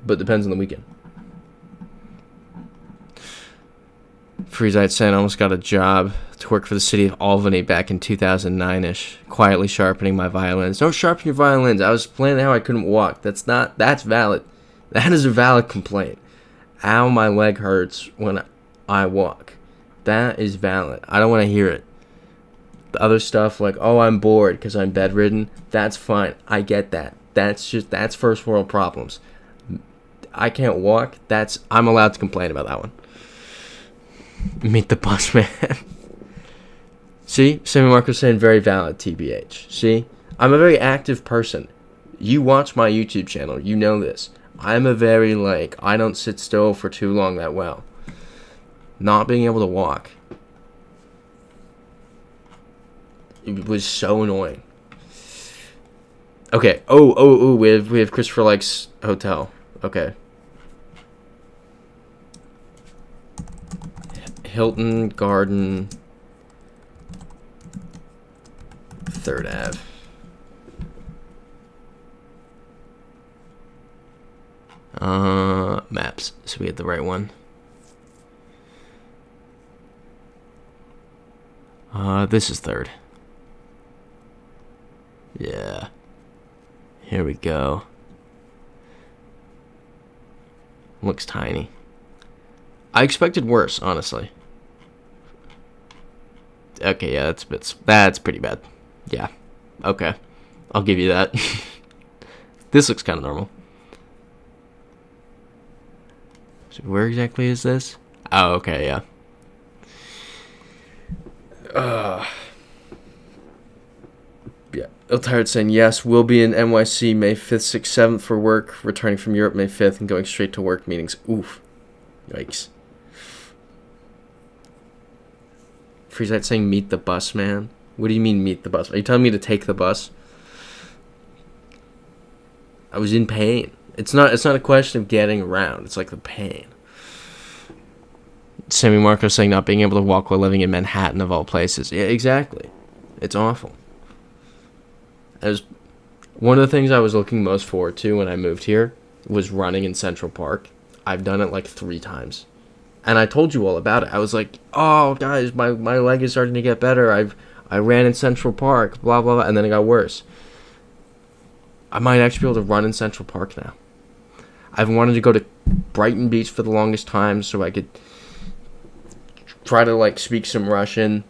But depends on the weekend. Freezite saying I almost got a job to work for the city of Albany back in 2009-ish. Quietly sharpening my violins. Don't sharpen your violins. I was playing how I couldn't walk. That's valid. That is a valid complaint. Ow, my leg hurts when I walk. That is valid. I don't want to hear it. The other stuff like, oh, I'm bored because I'm bedridden. That's fine. I get that. That's first world problems. I can't walk, I'm allowed to complain about that one. Meet the bus man. See? Sammy Marco's saying very valid, TBH. See? I'm a very active person. You watch my YouTube channel. You know this. I'm a very, I don't sit still for too long that well. Not being able to walk. It was so annoying. Okay. Oh, we have Christopher Likes Hotel. Okay. Hilton Garden 3rd Ave. Maps. So we had the right one. This is 3rd. Yeah. Here we go. Looks tiny. I expected worse, honestly. Okay, yeah, that's pretty bad. Yeah. Okay. I'll give you that. This looks kind of normal. So where exactly is this? Oh, okay, yeah. Yeah. Iltired saying, yes, we'll be in NYC May 5th, 6th, 7th for work, returning from Europe May 5th and going straight to work meetings. Oof. Yikes. Freezite saying, meet the bus man. What do you mean, meet the bus? Are you telling me to take the bus? I was in pain. It's not a question of getting around. It's like the pain. Sammy Marco saying not being able to walk while living in Manhattan of all places. Yeah, exactly. It's awful. As one of the things I was looking most forward to when I moved here was running in Central Park. I've done it like 3 times. And I told you all about it. I was like, oh, guys, my leg is starting to get better. I ran in Central Park, blah, blah, blah. And then it got worse. I might actually be able to run in Central Park now. I've wanted to go to Brighton Beach for the longest time so I could try to, speak some Russian.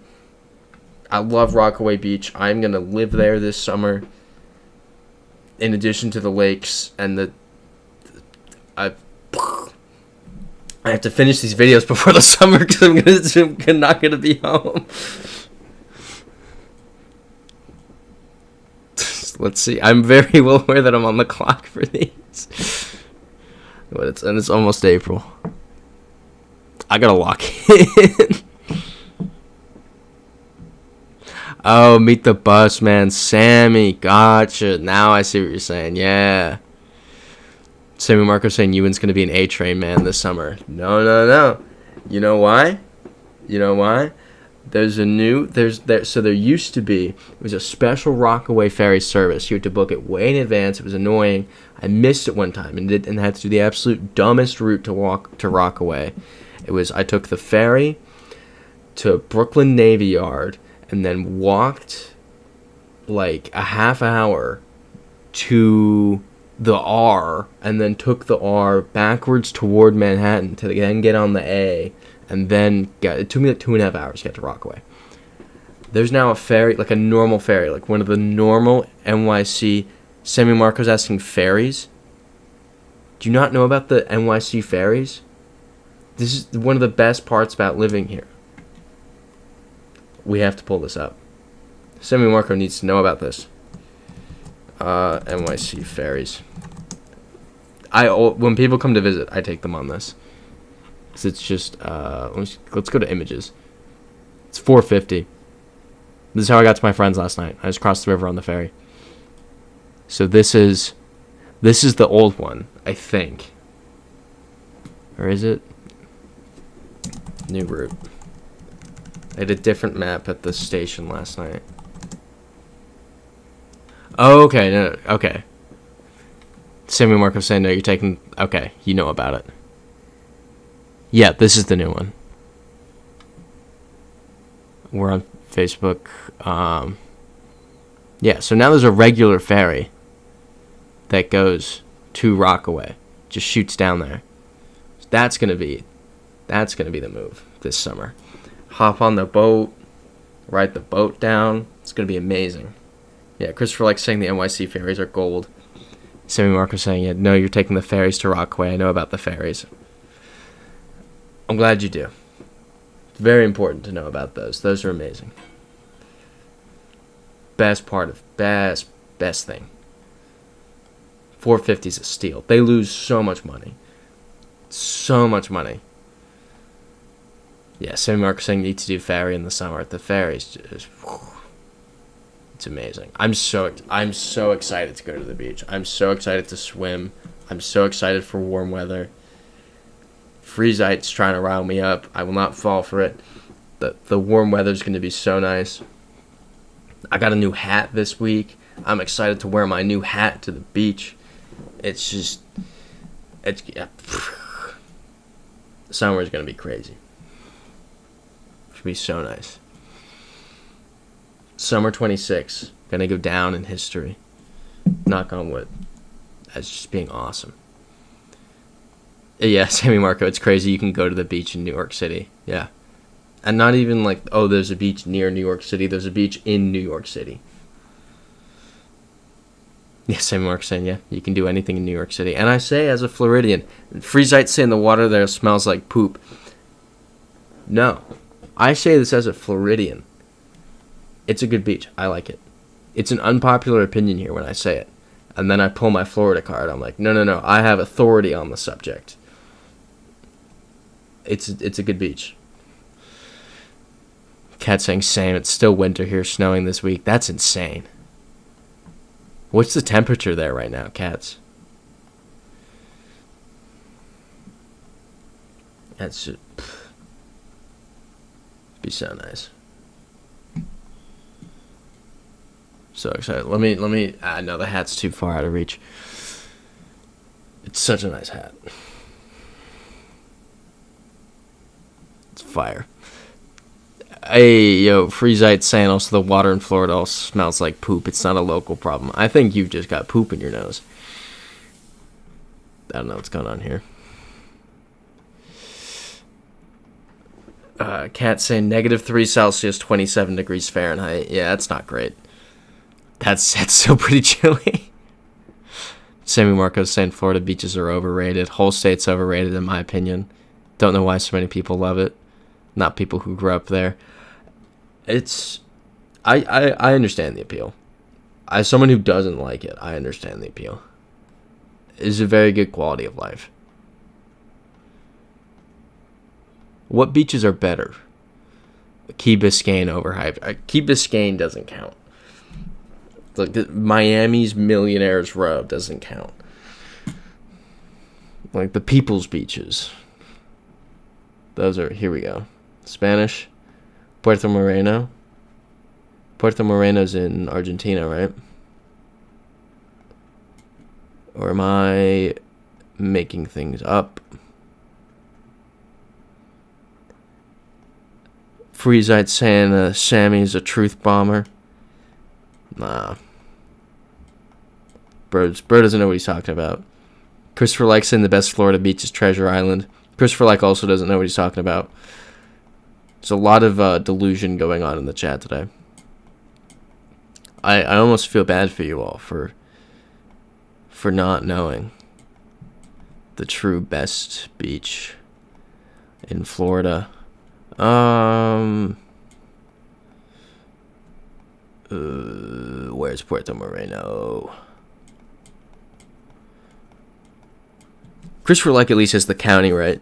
I love Rockaway Beach. I'm going to live there this summer. In addition to the lakes and I have to finish these videos before the summer because I'm not going to be home. Let's see. I'm very well aware that I'm on the clock for these. But it's almost April. I gotta lock in. Oh, meet the bus man, Sammy. Gotcha. Now I see what you're saying. Yeah. Sammy Marco saying Ewan's gonna be an A-Train man this summer. No. You know why? So there used to be, it was a special Rockaway ferry service. You had to book it way in advance. It was annoying. I missed it one time and had to do the absolute dumbest route to walk to Rockaway. I took the ferry to Brooklyn Navy Yard and then walked like a half hour to the R and then took the R backwards toward Manhattan to then get on the A. And then it took me like 2.5 hours to get to Rockaway. There's now a ferry, like a normal ferry, like one of the normal NYC. Sammy Marco's asking ferries. Do you not know about the NYC ferries? This is one of the best parts about living here. We have to pull this up. Sammy Marco needs to know about this. NYC ferries. When people come to visit, I take them on this. So it's just, let's go to images. It's $4.50. This is how I got to my friends last night. I just crossed the river on the ferry. So this is the old one, I think. Or is it? New route. I had a different map at the station last night. Oh, okay, no, okay. Sammy Marco saying, no, you're taking, okay, you know about it. Yeah, this is the new one. We're on Facebook. Yeah, so now there's a regular ferry that goes to Rockaway. Just shoots down there. That's gonna be the move this summer. Hop on the boat, ride the boat down. It's gonna be amazing. Yeah, Christopher likes saying the NYC ferries are gold. Sammy Marco saying, yeah, no, you're taking the ferries to Rockaway. I know about the ferries. I'm glad you do. It's very important to know about those. Those are amazing. Best thing. 450 is a steal. They lose so much money. So much money. Yeah, Sammy Marco saying need to do ferry in the summer at the ferries. It's amazing. I'm so excited to go to the beach. I'm so excited to swim. I'm so excited for warm weather. Freezite's trying to rile me up. I will not fall for it. The warm weather is going to be so nice. I got a new hat this week. I'm excited to wear my new hat to the beach. Summer is going to be crazy. It's going to be so nice. Summer 26, going to go down in history. Knock on wood. That's just being awesome. Yeah, Sammy Marco, it's crazy. You can go to the beach in New York City. Yeah. And not even like, oh, there's a beach near New York City. There's a beach in New York City. Yeah, Sammy Marco saying, yeah, you can do anything in New York City. And I say, as a Floridian, Freezite's saying the water there smells like poop. No. I say this as a Floridian. It's a good beach. I like it. It's an unpopular opinion here when I say it. And then I pull my Florida card. I'm like, no. I have authority on the subject. It's a good beach. Cat saying same. It's still winter here, snowing this week. That's insane. What's the temperature there right now, Cats? That's just... be so nice. So excited. Let me no, the hat's too far out of reach. It's such a nice hat. It's fire. Hey, yo, Freezite saying also the water in Florida also smells like poop. It's not a local problem. I think you've just got poop in your nose. I don't know what's going on here. Cat saying -3 Celsius, 27 degrees Fahrenheit. Yeah, that's not great. That's still pretty chilly. Sammy Marcos saying Florida beaches are overrated. Whole state's overrated, in my opinion. Don't know why so many people love it. Not people who grew up there. I understand the appeal. As someone who doesn't like it, I understand the appeal. It's a very good quality of life. What beaches are better? Key Biscayne overhyped. Key Biscayne doesn't count. Like Miami's Millionaires Row doesn't count. Like the People's Beaches. Those are, here we go. Spanish. Puerto Moreno. Puerto Moreno's in Argentina, right? Or am I making things up? Freezite saying Sammy's a truth bomber. Nah. Bro doesn't know what he's talking about. Christopher likes saying the best Florida beach is Treasure Island. Christopher like also doesn't know what he's talking about. There's a lot of delusion going on in the chat today. I almost feel bad for you all for not knowing the true best beach in Florida. Where's Puerto Moreno? Christopher like at least has the county right.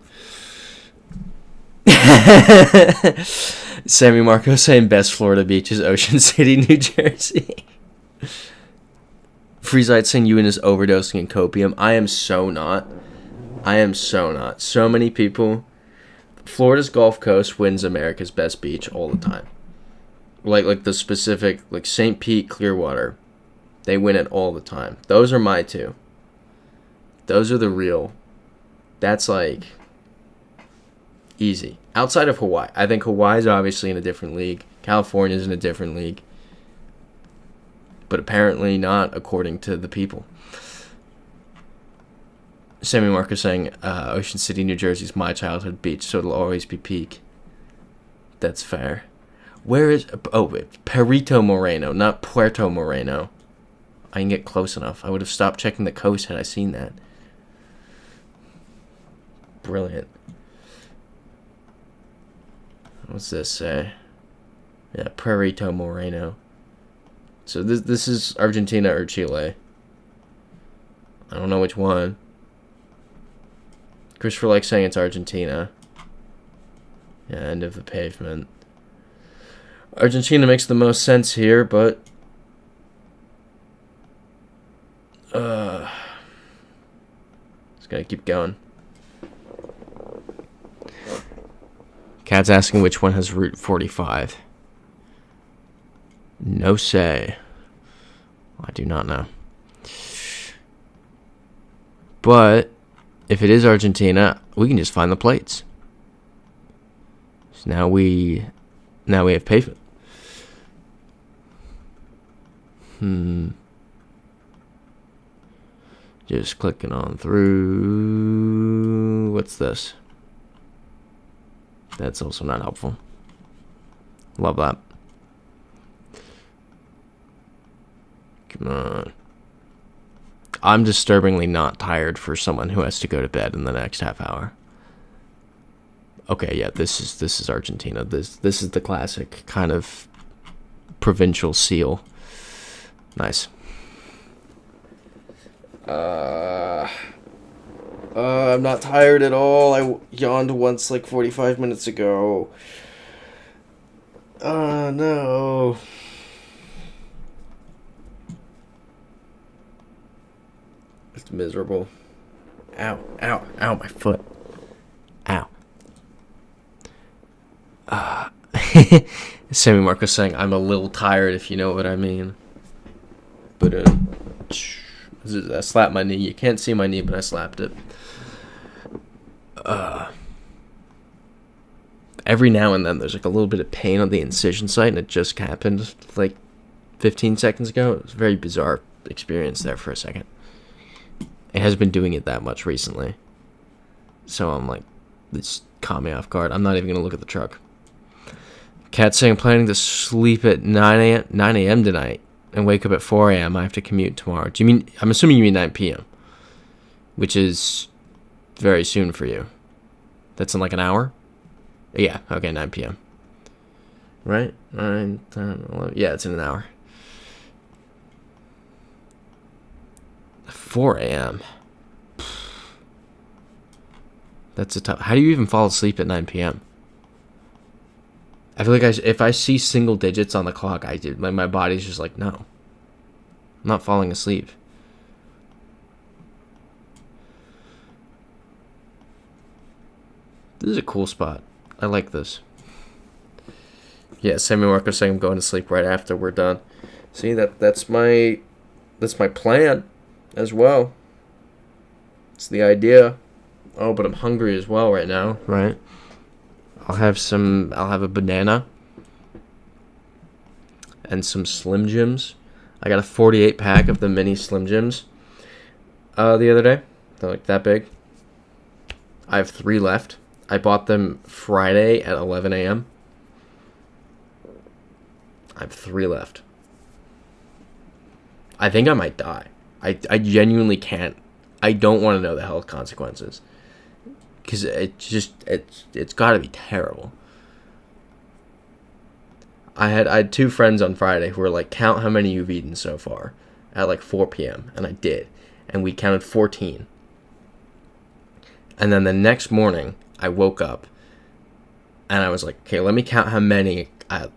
Sammy Marco saying best Florida beach is Ocean City, New Jersey. Freezite saying Ewan is overdosing in copium. I am so not. So many people. Florida's Gulf Coast wins America's best beach all the time. Like the specific, like St. Pete, Clearwater. They win it all the time. Those are my two. Those are the real. That's like easy. Outside of Hawaii. I think Hawaii's obviously in a different league. California's in a different league. But apparently not according to the people. Sammy Marcus saying Ocean City, New Jersey is my childhood beach, so it'll always be peak. That's fair. Where is... Oh, wait. Perito Moreno, not Puerto Moreno. I can get close enough. I would have stopped checking the coast had I seen that. Brilliant. What's this say? Yeah, Puerto Moreno. So this is Argentina or Chile. I don't know which one. Christopher likes saying it's Argentina. Yeah, end of the pavement. Argentina makes the most sense here, but just gotta keep going. Cat's asking which one has Route 45. No say. I do not know. But if it is Argentina, we can just find the plates. So now we have pavement. Just clicking on through. What's this? That's also not helpful. Love that. Come on. I'm disturbingly not tired for someone who has to go to bed in the next half hour. Okay, yeah, this is Argentina. This is the classic kind of provincial seal. Nice. I'm not tired at all. I yawned once like 45 minutes ago. No. It's miserable. Ow, ow, ow, my foot. Ow. Sammy Marcos saying, I'm a little tired, if you know what I mean. But, I slapped my knee. You can't see my knee, but I slapped it. Every now and then, there's like a little bit of pain on the incision site, and it just happened like 15 seconds ago. It was a very bizarre experience there for a second. It has been doing it that much recently. So I'm like, this caught me off guard. I'm not even going to look at the truck. Cat saying, I'm planning to sleep at 9 a.m. tonight and wake up at 4 a.m. I have to commute tomorrow. Do you mean, I'm assuming you mean 9 p.m., which is very soon for you. That's in like an hour? Yeah, okay, 9 p.m. Right? 9, 10, 11. Yeah, it's in an hour. 4 a.m. That's a tough. How do you even fall asleep at 9 p.m.? I feel like if I see single digits on the clock, I do. Like my body's just like, no, I'm not falling asleep. This is a cool spot. I like this. Yeah, Sammy Marcos saying I'm going to sleep right after we're done. See, that's my plan as well. It's the idea. Oh, but I'm hungry as well right now, right? I'll have a banana and some Slim Jims. I got a 48 pack of the mini Slim Jims the other day. They're like that big. I have 3 left. I bought them Friday at 11 a.m. I have 3 left. I think I might die. I genuinely can't. I don't want to know the health consequences. Because it's got to be terrible. I had 2 friends on Friday who were like, count how many you've eaten so far at like 4 p.m. And I did. And we counted 14. And then the next morning, I woke up and I was like, okay, let me count how many have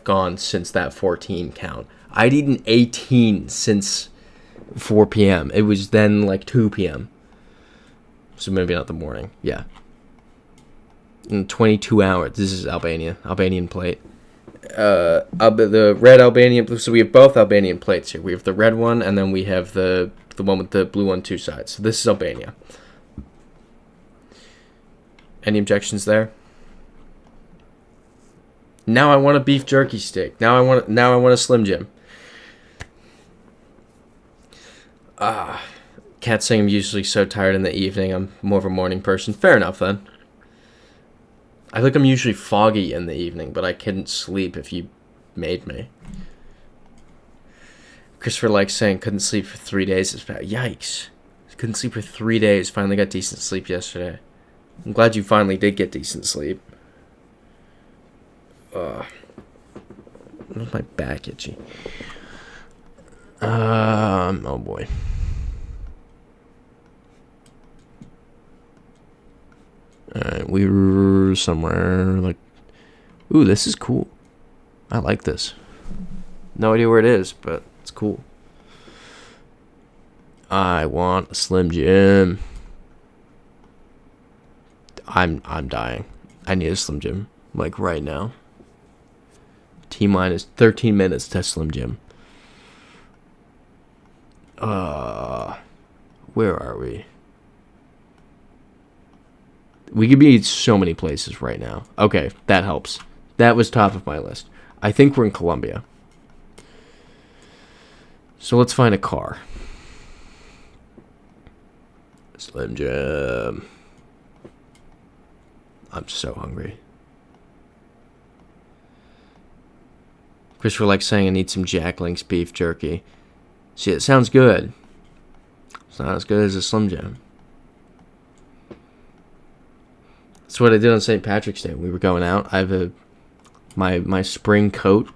gone since that 14 count. I'd eaten 18 since 4 p.m. It was then like 2 p.m. So maybe not the morning. Yeah. In 22 hours. This is Albanian plate. The red Albanian. So we have both Albanian plates here. We have the red one, and then we have the one with the blue on 2 sides. So this is Albania. Any objections there? Now I want a beef jerky stick. Now I want a Slim Jim. Cat saying I'm usually so tired in the evening. I'm more of a morning person. Fair enough, then. I think I'm usually foggy in the evening, but I couldn't sleep if you made me. Christopher likes saying couldn't sleep for 3 days. Yikes. Couldn't sleep for 3 days. Finally got decent sleep yesterday. I'm glad you finally did get decent sleep. Where's my back itchy? Oh boy. Alright, we were somewhere like... Ooh, this is cool. I like this. No idea where it is, but it's cool. I want a Slim Jim. I'm dying. I need a Slim Jim, like right now. T-minus 13 minutes to Slim Jim. Where are we? We could be so many places right now. Okay, that helps. That was top of my list. I think we're in Colombia. So let's find a car. Slim Jim. I'm so hungry. Christopher likes saying I need some Jack Link's beef jerky. See, it sounds good. It's not as good as a Slim Jim. That's what I did on St. Patrick's Day. We were going out. I have my spring coat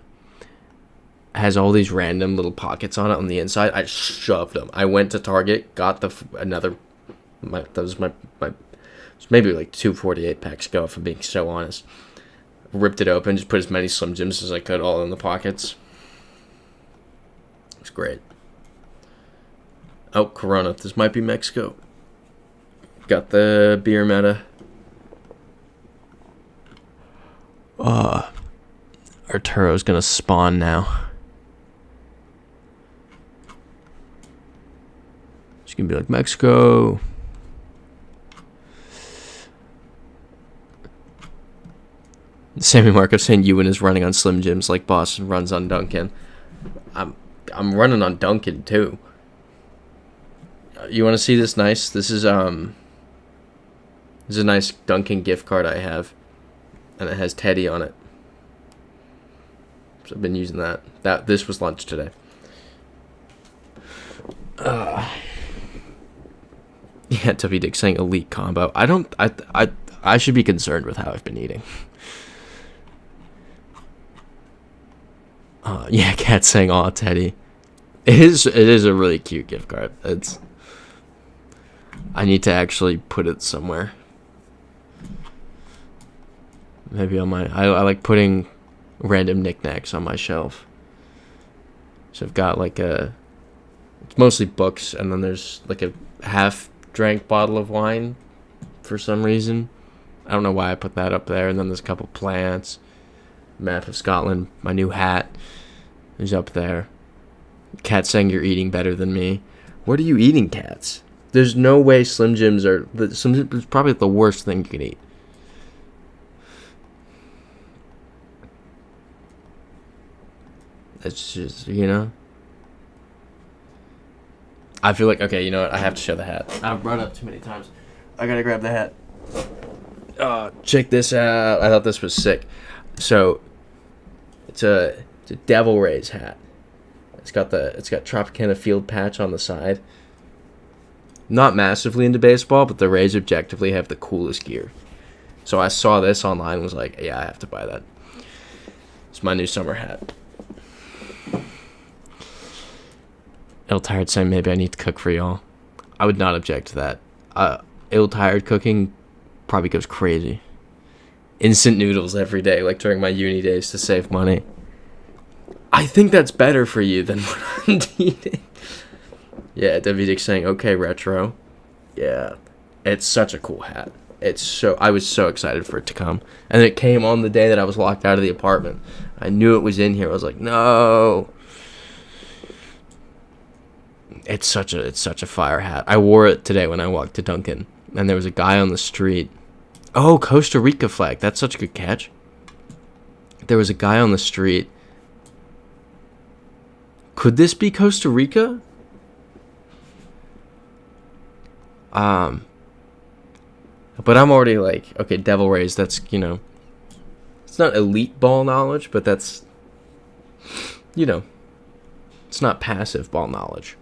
has all these random little pockets on it on the inside. I shoved them. I went to Target, got maybe like 248 packs ago, if I'm being so honest. Ripped it open, just put as many Slim Jims as I could all in the pockets. It was great. Oh, Corona. This might be Mexico. Got the beer meta. Arturo's gonna spawn now. It's gonna be like Mexico. Sammy Marco saying Ewan is running on Slim Jims like Boston runs on Dunkin'. I'm running on Dunkin' too. You want to see this nice? This is a nice Dunkin' gift card I have, and it has Teddy on it. So I've been using that. This was lunch today. Yeah, Tuffy Dick saying elite combo. I should be concerned with how I've been eating. Yeah, Cat saying aw Teddy. It is a really cute gift card. I need to actually put it somewhere. Maybe on my I like putting random knickknacks on my shelf. So I've got like it's mostly books, and then there's like a half drank bottle of wine for some reason. I don't know why I put that up there. And then there's a couple plants. Map of Scotland. My new hat is up there. Cat saying you're eating better than me. What are you eating, Cats? There's no way Slim Jims are... Slim Jims is probably the worst thing you can eat. It's just, you know... I feel like... Okay, you know what? I have to show the hat. I've brought it up too many times. I gotta grab the hat. Check this out. I thought this was sick. So, it's a Devil Rays hat. It's got Tropicana field patch on the side. Not massively into baseball, but the Rays objectively have the coolest gear. So I saw this online and was like, yeah, I have to buy that. It's my new summer hat. Ill Tired saying maybe I need to cook for y'all. I would not object to that. Ill Tired cooking probably goes crazy. Instant noodles every day, like during my uni days to save money. I think that's better for you than what I'm eating. Yeah, David saying, okay, retro. Yeah, it's such a cool hat. I was so excited for it to come. And it came on the day that I was locked out of the apartment. I knew it was in here. I was like, no. It's such a fire hat. I wore it today when I walked to Dunkin'. And there was a guy on the street. Oh, Costa Rica flag. That's such a good catch. There was a guy on the street. Could this be Costa Rica? But I'm already like, okay, Devil Rays, that's, you know, it's not elite ball knowledge, but that's, you know, It's not passive ball knowledge.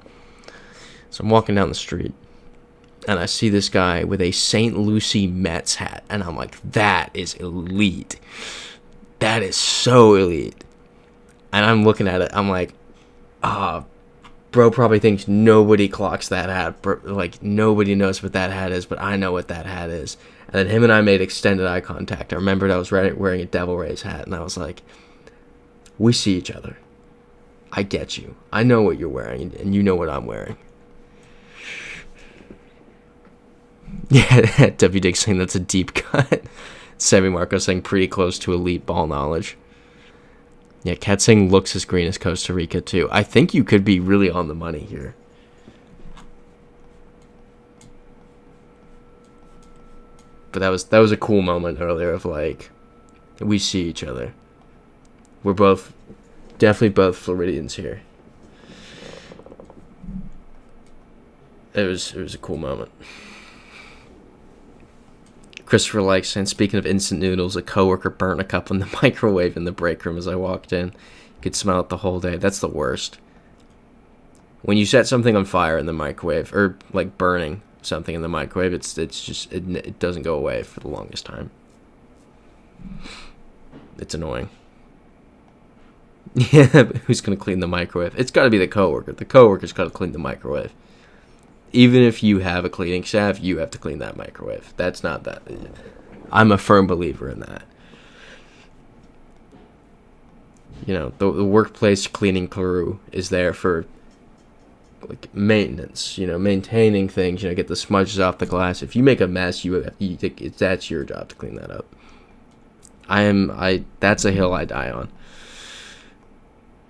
So I'm walking down the street, and I see this guy with a St. Lucie Mets hat, and I'm like, that is elite. That is so elite. And I'm looking at it, I'm like, bro probably thinks nobody clocks that hat. Bro, like, nobody knows what that hat is, but I know what that hat is. And then him and I made extended eye contact. I remembered I was wearing a Devil Rays hat, and I was like, we see each other. I get you. I know what you're wearing, and you know what I'm wearing. Yeah, W. Dick saying that's a deep cut. Sammy Marco saying pretty close to elite ball knowledge. Yeah, Cat saying looks as green as Costa Rica, too. I think you could be really on the money here. But that was a cool moment earlier of, like, we see each other. We're definitely both Floridians here. It was a cool moment. Christopher likes saying, speaking of instant noodles, a coworker burnt a cup in the microwave in the break room as I walked in. You could smell it the whole day. That's the worst. When you set something on fire in the microwave, or like burning something in the microwave, it doesn't go away for the longest time. It's annoying. Yeah, but who's gonna clean the microwave? It's got to be the coworker. The coworker's got to clean the microwave. Even if you have a cleaning staff, you have to clean that microwave. That's not that. I'm a firm believer in that. You know, the workplace cleaning crew is there for, like, maintenance. You know, maintaining things. You know, get the smudges off the glass. If you make a mess, that's your job to clean that up. That's a hill I die on.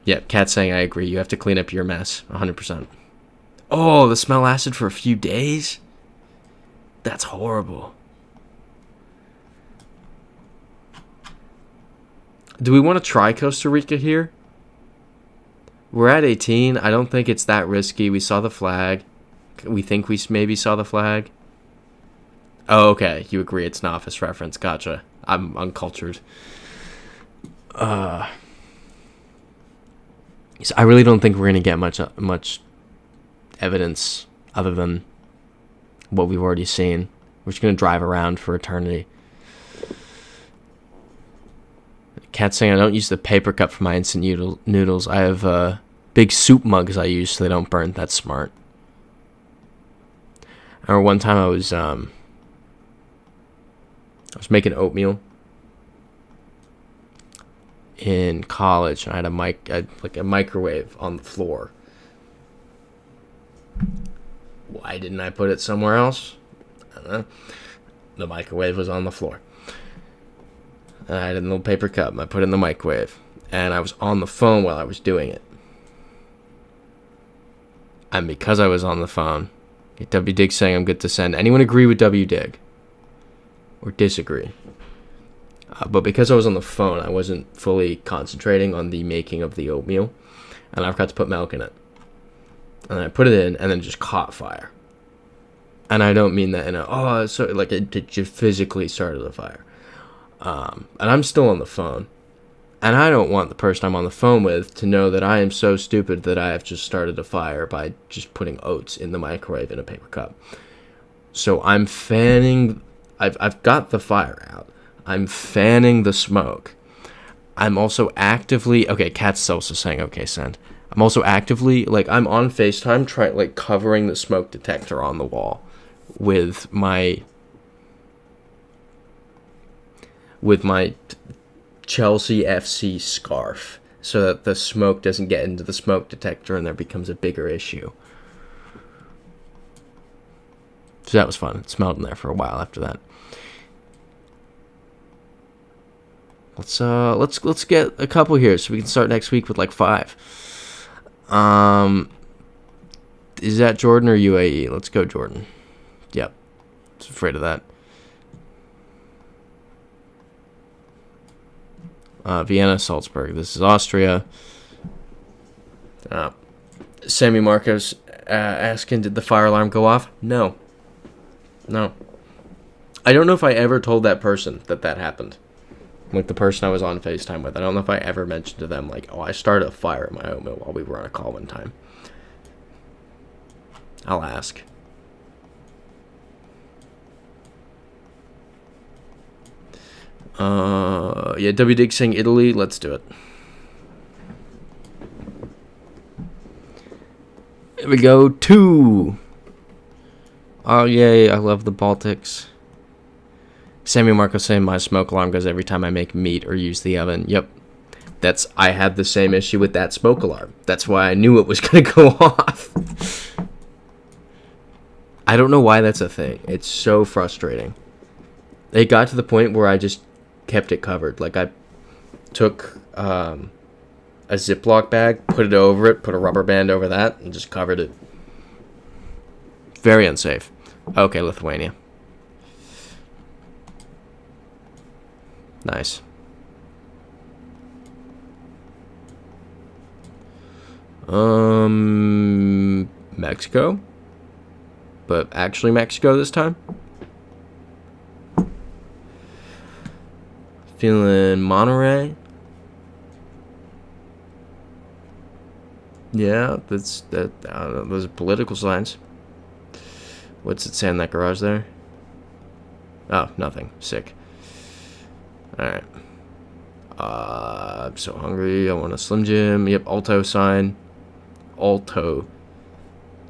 Yep, Cat saying I agree. You have to clean up your mess, 100%. Oh, the smell lasted for a few days? That's horrible. Do we want to try Costa Rica here? We're at 18. I don't think it's that risky. We saw the flag. We think we maybe saw the flag. Oh, okay. You agree it's an Office reference. Gotcha. I'm uncultured. So I really don't think we're going to get much evidence other than what we've already seen. We're just going to drive around for eternity. Cat's saying I don't use the paper cup for my instant noodles. I have big soup mugs I use so they don't burn. That's smart. I remember one time I was making oatmeal in college, and I had a microwave on the floor. Why didn't I put it somewhere else? I don't know. The microwave was on the floor. And I had a little paper cup, and I put it in the microwave. And I was on the phone while I was doing it. And because I was on the phone, W. Dig saying I'm good to send. Anyone agree with W. Dig? Or disagree? But because I was on the phone, I wasn't fully concentrating on the making of the oatmeal. And I forgot to put milk in it. And I put it in, and then it just caught fire. And I don't mean that in it just physically started a fire. And I'm still on the phone. And I don't want the person I'm on the phone with to know that I am so stupid that I have just started a fire by just putting oats in the microwave in a paper cup. So I'm fanning. I've got the fire out. I'm fanning the smoke. I'm also actively... Okay, Cat's also saying, okay, send. I'm also actively... I'm on FaceTime, covering the smoke detector on the wall with my Chelsea FC scarf so that the smoke doesn't get into the smoke detector and there becomes a bigger issue. So that was fun. It smelled in there for a while after that. Let's get a couple here so we can start next week with 5. Is that Jordan or UAE? Let's go Jordan. Yep. I was afraid of that. Vienna, Salzburg. This is Austria. Sammy Marcos asking, did the fire alarm go off? No. I don't know if I ever told that person that happened. Like the person I was on FaceTime with. I don't know if I ever mentioned to them, like, oh, I started a fire at my oat mill while we were on a call one time. I'll ask. Yeah, W Dig saying Italy. Let's do it. Here we go. 2. Oh, yay. I love the Baltics. Sammy Marco saying my smoke alarm goes every time I make meat or use the oven. Yep. I had the same issue with that smoke alarm. That's why I knew it was going to go off. I don't know why that's a thing. It's so frustrating. It got to the point where I just kept it covered. Like, I took a Ziploc bag, put it over it, put a rubber band over that, and just covered it. Very unsafe. Okay, Lithuania. Nice. Mexico? But actually Mexico this time? Feeling Monterey? Yeah, those are political signs. What's it say in that garage there? Oh, nothing. Sick. Alright. I'm so hungry. I want a Slim Jim. Yep, Alto sign. Alto.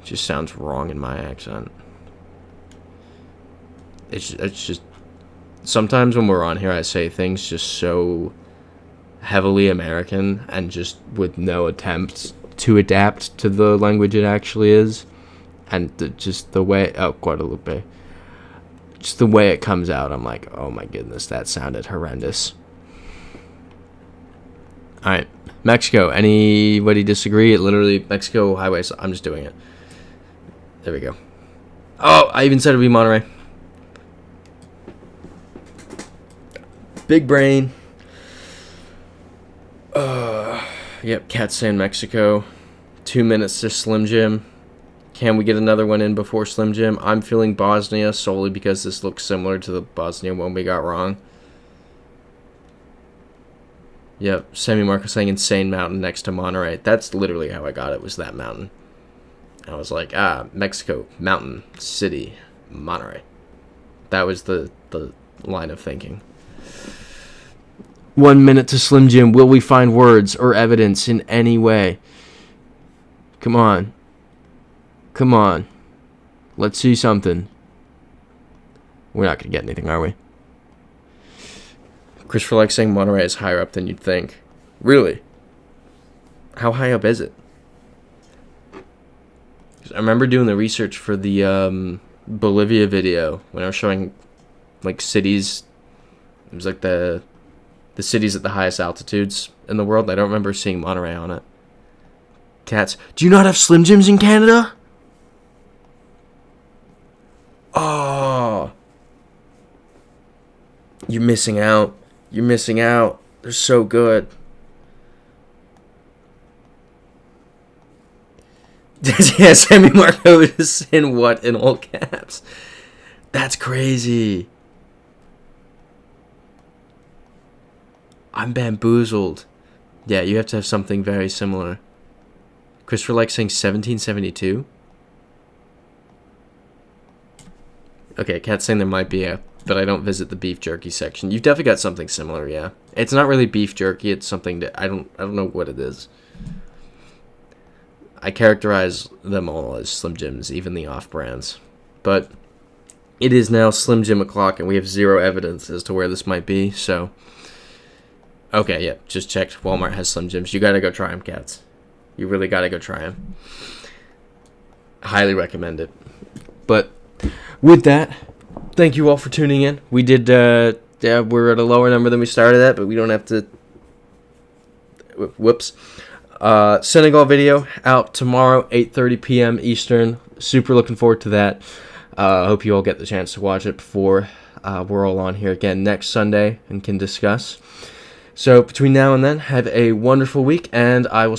Just sounds wrong in my accent. It's just... Sometimes when we're on here, I say things just so heavily American and just with no attempt to adapt to the language it actually is. And just the way... Oh, Guadalupe. Just the way it comes out, I'm like, oh my goodness, that sounded horrendous. Alright, Mexico. Anybody disagree? It literally, Mexico highways. I'm just doing it. There we go. Oh, I even said it would be Monterey. Big brain. Yep, Cat's saying Mexico. 2 minutes to Slim Jim. Can we get another one in before Slim Jim? I'm feeling Bosnia solely because this looks similar to the Bosnia one we got wrong. Yep, Sammy Marcos saying Insane Mountain next to Monterey. That's literally how I got it, was that mountain. I was like, Mexico, mountain, city, Monterey. That was the line of thinking. 1 minute to Slim Jim. Will we find words or evidence in any way? Come on. Come on. Let's see something. We're not going to get anything, are we? Christopher likes saying Monterey is higher up than you'd think. Really? How high up is it? I remember doing the research for the Bolivia video when I was showing like cities. It was like the cities at the highest altitudes in the world. I don't remember seeing Monterey on it. Cats. Do you not have Slim Jims in Canada? Oh. You're missing out. You're missing out. They're so good. Yeah, Sammy Marco is in what in all caps? That's crazy. I'm bamboozled. Yeah, you have to have something very similar. Christopher likes saying 1772. Okay, Cat's saying there might be a, but I don't visit the beef jerky section. You've definitely got something similar, yeah. It's not really beef jerky. It's something that I don't know what it is. I characterize them all as Slim Jims, even the off-brands. But it is now Slim Jim o'clock, and we have zero evidence as to where this might be, so... Okay, yeah, just checked. Walmart has Slim Jims. You gotta go try them, Cats. You really gotta go try them. Highly recommend it. But with that, thank you all for tuning in. We did, yeah, we're at a lower number than we started at, but we don't have to... Whoops. Senegal video out tomorrow, 8:30 p.m. Eastern. Super looking forward to that. Hope you all get the chance to watch it before we're all on here again next Sunday and can discuss. So between now and then, have a wonderful week, and I will